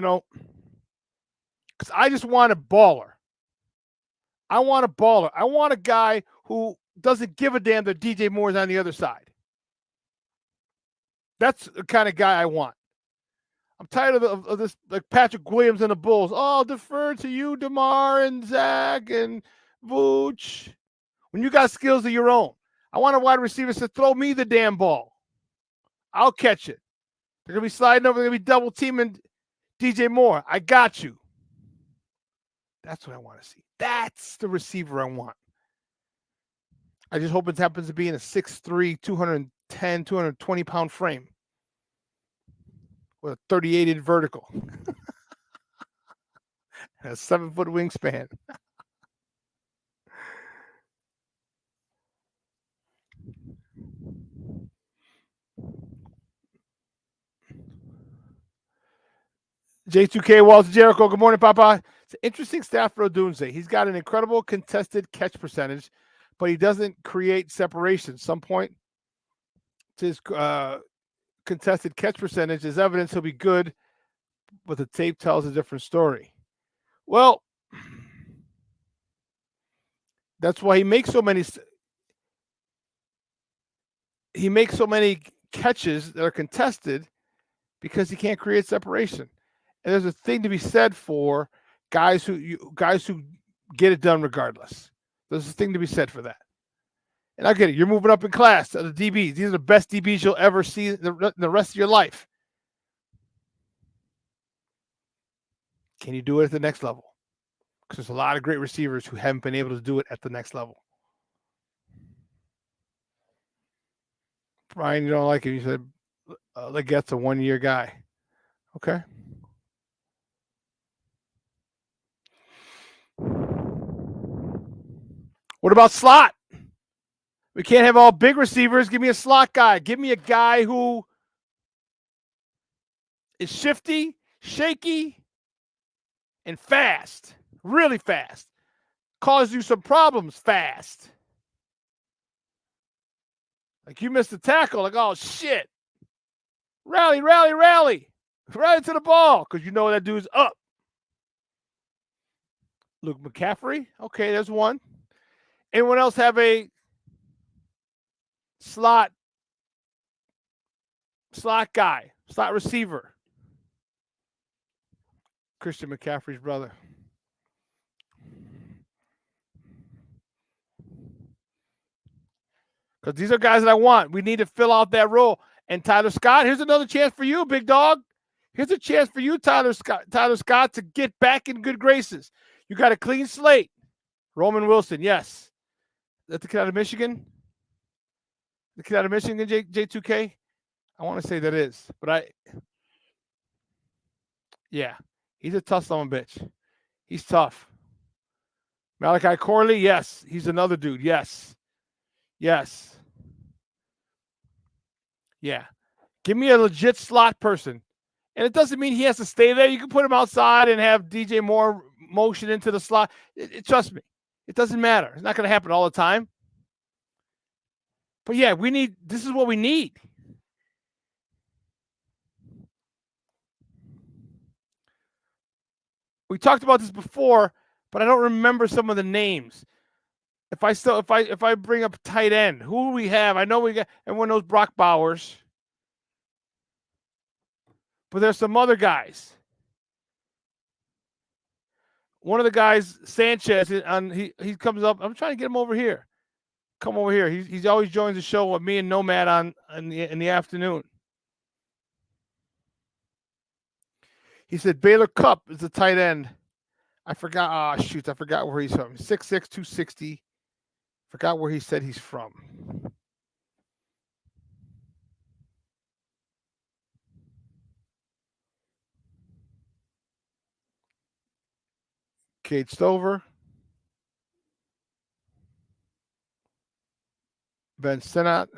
because I just want a baller. I want a baller. I want a guy who doesn't give a damn that DJ Moore's on the other side. That's the kind of guy I want. I'm tired of this, like Patrick Williams and the Bulls. Oh, I'll defer to you, DeMar and Zach and Vooch. When you got skills of your own, I want a wide receiver to throw me the damn ball. I'll catch it. They're going to be sliding over. They're going to be double teaming DJ Moore. I got you. That's what I want to see. That's the receiver I want. I just hope it happens to be in a 6'3", 210, 220-pound frame with a 38-inch vertical and a 7-foot wingspan. J2K Walls Jericho. Good morning, Papa. It's an interesting stat for Odunze. He's got an incredible contested catch percentage, but he doesn't create separation. Some point to his contested catch percentage is evidence he'll be good, but the tape tells a different story. Well, that's why he makes so many catches that are contested, because he can't create separation. And there's a thing to be said for guys who get it done regardless. There's a thing to be said for that. And I get it. You're moving up in class to the DBs. These are the best DBs you'll ever see in the rest of your life. Can you do it at the next level? Because there's a lot of great receivers who haven't been able to do it at the next level. Brian, you don't like it. You said Legette's a one-year guy. Okay. What about slot? We can't have all big receivers. Give me a slot guy. Give me a guy who is shifty, shaky, and fast. Really fast. Cause you some problems fast. Like you missed a tackle. Like, oh, shit. Rally, rally, rally. Rally to the ball because you know that dude's up. Luke McCaffrey. Okay, there's one. Anyone else have a slot guy, slot receiver? Christian McCaffrey's brother. Because these are guys that I want. We need to fill out that role. And Tyler Scott, here's another chance for you, big dog. Here's a chance for you, Tyler Scott, to get back in good graces. You got a clean slate. Roman Wilson, yes. That's the kid out of Michigan? The kid out of Michigan, J2K? I want to say that is. But yeah, he's a tough son of a bitch. He's tough. Malachi Corley, yes. He's another dude, yes. Yes. Yeah. Give me a legit slot person. And it doesn't mean he has to stay there. You can put him outside and have DJ Moore motion into the slot. Trust me. It doesn't matter. It's not going to happen all the time. But yeah, this is what we need. We talked about this before, but I don't remember some of the names. If I bring up tight end, who do we have? I know we got, everyone knows Brock Bowers. But there's some other guys. One of the guys, Sanchez, he comes up. I'm trying to get him over here. Come over here. He's always joins the show with me and Nomad in the afternoon. He said Baylor Cupp is the tight end. I forgot. Oh, shoot. I forgot where he's from. 6'6", 260. Forgot where he said he's from. Cade Stover. Ben Sinnott.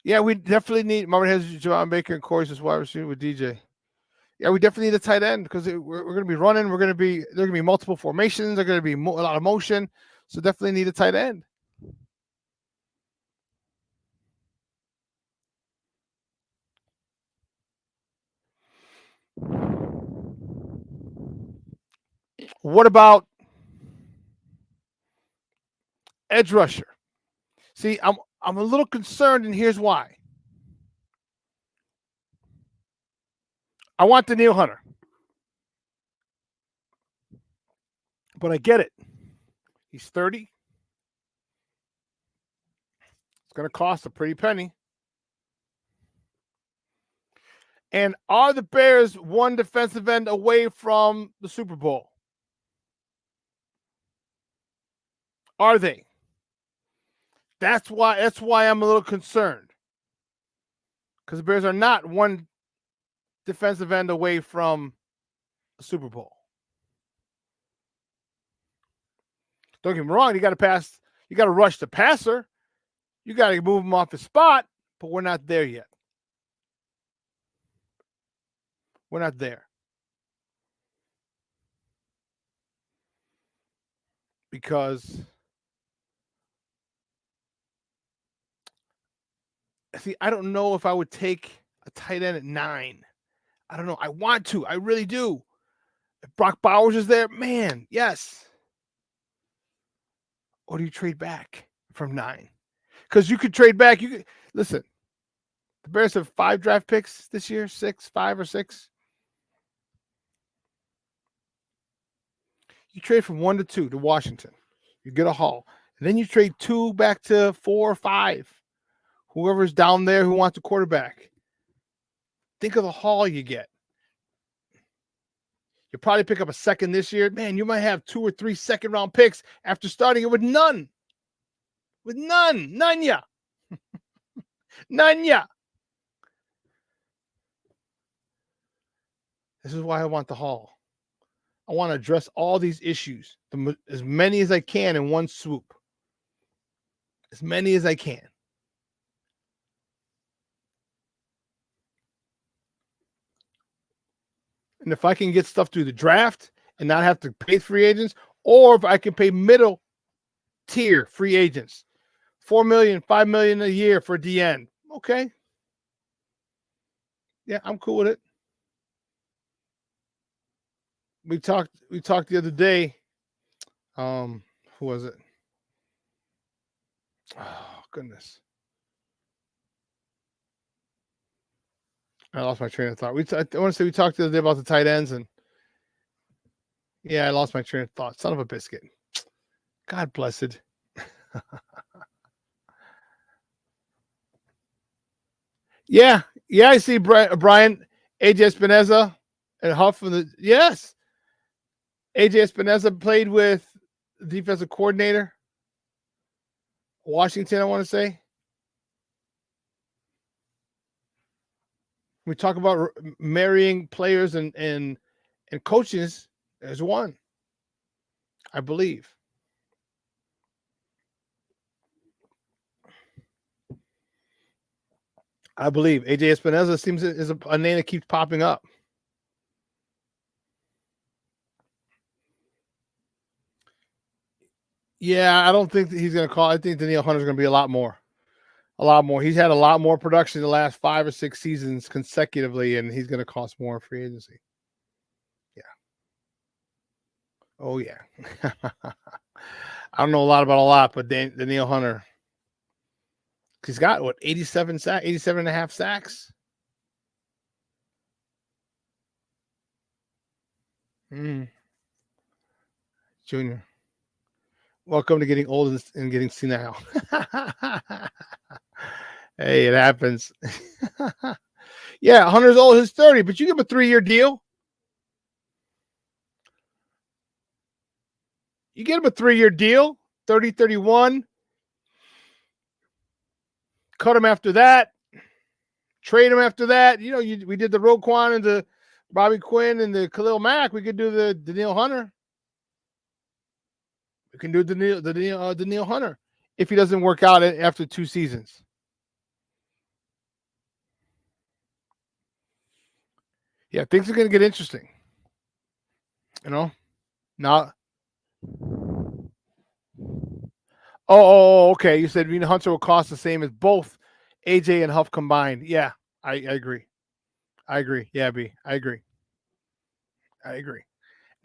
Yeah, we definitely need. Marvin has Javon Baker and Corey's as wide receiver with DJ. Yeah, we definitely need a tight end because we're going to be running. There are going to be multiple formations. There's going to be a lot of motion. So definitely need a tight end. What about edge rusher? See, I'm a little concerned, and here's why. I want Danielle Hunter, but I get it. He's 30. It's going to cost a pretty penny. And are the Bears one defensive end away from the Super Bowl? Are they? That's why I'm a little concerned. Because the Bears are not one defensive end away from the Super Bowl. Don't get me wrong, you got to pass, you got to rush the passer. You got to move him off his spot, but we're not there yet. We're not there. Because, see, I don't know if I would take a tight end at 9. I don't know. I want to. I really do. If Brock Bowers is there, man, yes. Or do you trade back from 9? Because you could trade back. You could listen. The Bears have 5 draft picks this year, 5 or 6. You trade from 1 to 2 to Washington. You get a haul. And then you trade 2 back to 4 or 5. Whoever's down there who wants a quarterback. Think of the haul you get. You'll probably pick up a second this year. Man, you might have 2 or 3 second-round picks after starting it with none. With none. None ya. None ya. This is why I want the haul. I want to address all these issues, as many as I can in one swoop. As many as I can. And if I can get stuff through the draft and not have to pay free agents, or if I can pay middle tier free agents, $4 million, $5 million a year for DN. Okay. Yeah, I'm cool with it. We talked the other day. Who was it? Oh, goodness. I lost my train of thought. I want to say we talked the other day about the tight ends, and yeah, I lost my train of thought. Son of a biscuit. God blessed. Yeah, I see Brian, AJ Espinoza, and Huff from the yes. AJ Espinoza played with the defensive coordinator, Washington, I want to say. We talk about marrying players and coaches. There's one, I believe. AJ Espinoza seems is a name that keeps popping up. Yeah, I don't think that he's going to call. I think Danielle Hunter's going to be a lot more. He's had a lot more production the last 5 or 6 seasons consecutively, and he's going to cost more in free agency. Yeah. Oh, yeah. I don't know a lot about a lot, but Danielle Hunter, he's got, 87 and a half sacks? Junior. Welcome to getting old and getting senile. Hey, it happens. Yeah, Hunter's old. He's 30, but you give him a 3-year deal. You get him a 3-year deal, 30, 31. Cut him after that. Trade him after that. You know, we did the Roquan and the Bobby Quinn and the Khalil Mack. We could do the Danielle Hunter. We can do the Danielle Hunter if he doesn't work out after 2 seasons. Yeah, things are going to get interesting. You know, now. Oh, okay. You said Hunter will cost the same as both AJ and Huff combined. Yeah, I agree. Yeah, B. I agree.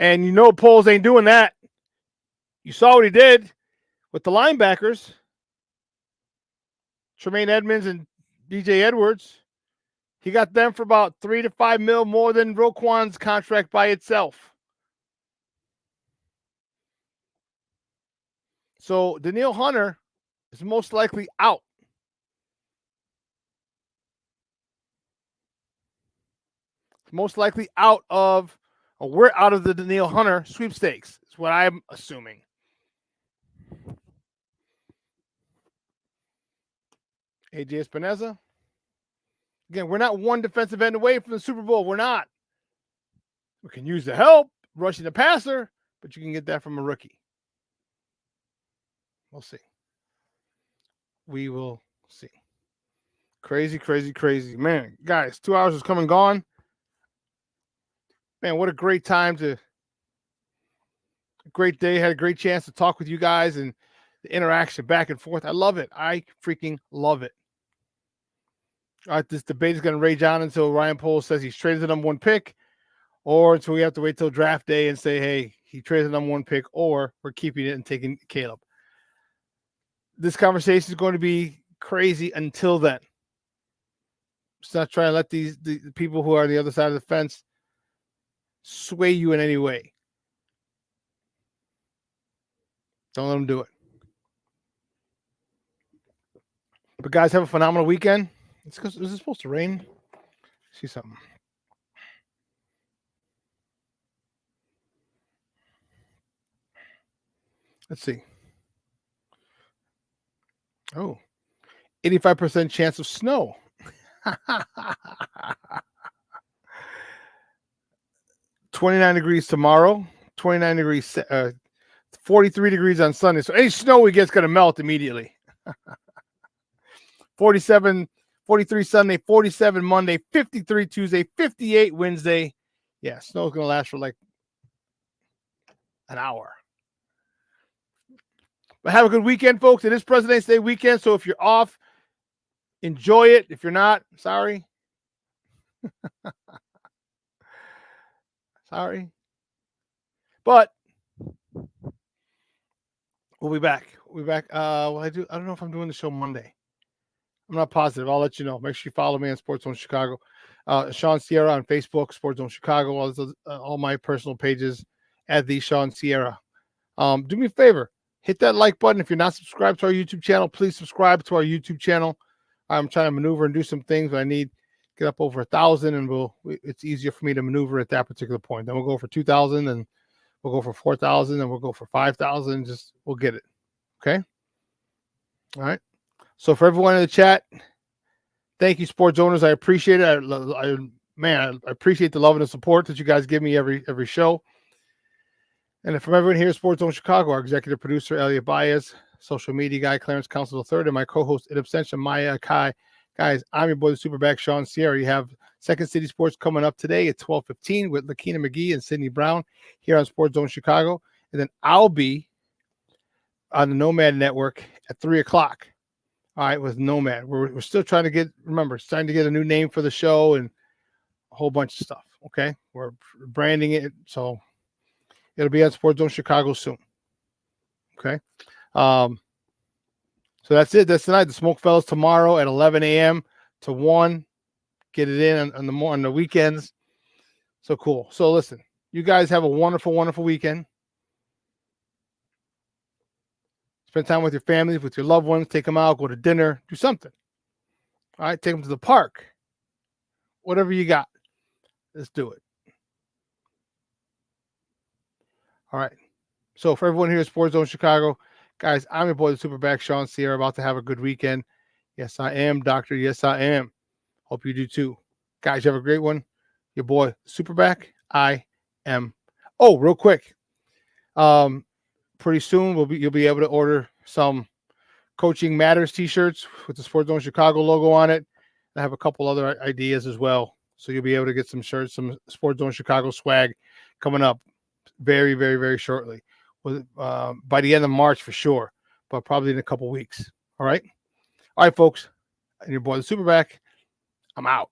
And you know Poles ain't doing that. You saw what he did with the linebackers. Tremaine Edmonds and DJ Edwards. He got them for about $3 to $5 million more than Roquan's contract by itself. So Danielle Hunter is most likely out. Most likely out of, or we're out of the Danielle Hunter sweepstakes. Is what I'm assuming. AJ Espinoza. Again, we're not one defensive end away from the Super Bowl. We're not. We can use the help rushing the passer, but you can get that from a rookie. We'll see. We will see. Crazy, crazy, crazy. Man, guys, 2 hours has come and gone. Man, what a great time a great day. Had a great chance to talk with you guys and the interaction back and forth. I love it. I freaking love it. All right, this debate is going to rage on until Ryan Poles says he's traded the number one pick, or until we have to wait till draft day and say, hey, he traded the number one pick, or we're keeping it and taking Caleb. This conversation is going to be crazy until then. Just not trying to let the people who are on the other side of the fence sway you in any way. Don't let them do it. But guys, have a phenomenal weekend. Is it supposed to rain? See something. Let's see. Oh, 85% chance of snow. 29 degrees tomorrow. 29 degrees. 43 degrees on Sunday. So any snow we get is going to melt immediately. 43 Sunday, 47 Monday, 53 Tuesday, 58 Wednesday. Yeah, snow's going to last for like an hour. But have a good weekend, folks. It is President's Day weekend, so if you're off, enjoy it. If you're not, sorry. Sorry. But we'll be back. We'll be back. I don't know if I'm doing the show Monday. I'm not positive. I'll let you know. Make sure you follow me on Sports Zone Chicago. Shawn Sierra on Facebook, Sports Zone Chicago, all my personal pages at the Shawn Sierra. Do me a favor. Hit that like button. If you're not subscribed to our YouTube channel, please subscribe to our YouTube channel. I'm trying to maneuver and do some things, but I need to get up over 1,000, and it's easier for me to maneuver at that particular point. Then we'll go for 2,000, and we'll go for 4,000, and we'll go for 5,000. We'll get it. Okay. All right. So for everyone in the chat, thank you, sports owners. I appreciate it. I appreciate the love and the support that you guys give me every show. And from everyone here at Sports Zone Chicago, our executive producer, Elliot Baez, social media guy, Clarence Council III, and my co-host, in absentia, Maya Kai. Guys, I'm your boy, the SuperBack, Shawn Sierra. You have Second City Sports coming up today at 12:15 with Lakina McGee and Sydney Brown here on Sports Zone Chicago. And then I'll be on the Nomad Network at 3 o'clock. All right, with Nomad. We're still trying to get a new name for the show and a whole bunch of stuff. Okay. We're branding it. So it'll be at Sports Zone Chicago soon. Okay. So that's it. That's tonight. The Smoke Fellas tomorrow at 11 a.m. to 1. Get it in on the weekends. So cool. So listen, you guys have a wonderful, wonderful weekend. Spend time with your families, with your loved ones. Take them out, go to dinner, do something. All right, take them to the park. Whatever you got, let's do it. All right. So for everyone here at Sports Zone Chicago, guys, I'm your boy, the SuperBack, Shawn Sierra, about to have a good weekend. Yes, I am, Doctor. Yes, I am. Hope you do too. Guys, you have a great one. Your boy, SuperBack, I am. Oh, real quick. Pretty soon you'll be able to order some Coaching Matters t-shirts with the Sports Zone Chicago logo on it. I have a couple other ideas as well. So you'll be able to get some shirts, some Sports Zone Chicago swag coming up very, very, very shortly. By the end of March for sure, but probably in a couple weeks. All right. All right, folks. And your boy, the SuperBack. I'm out.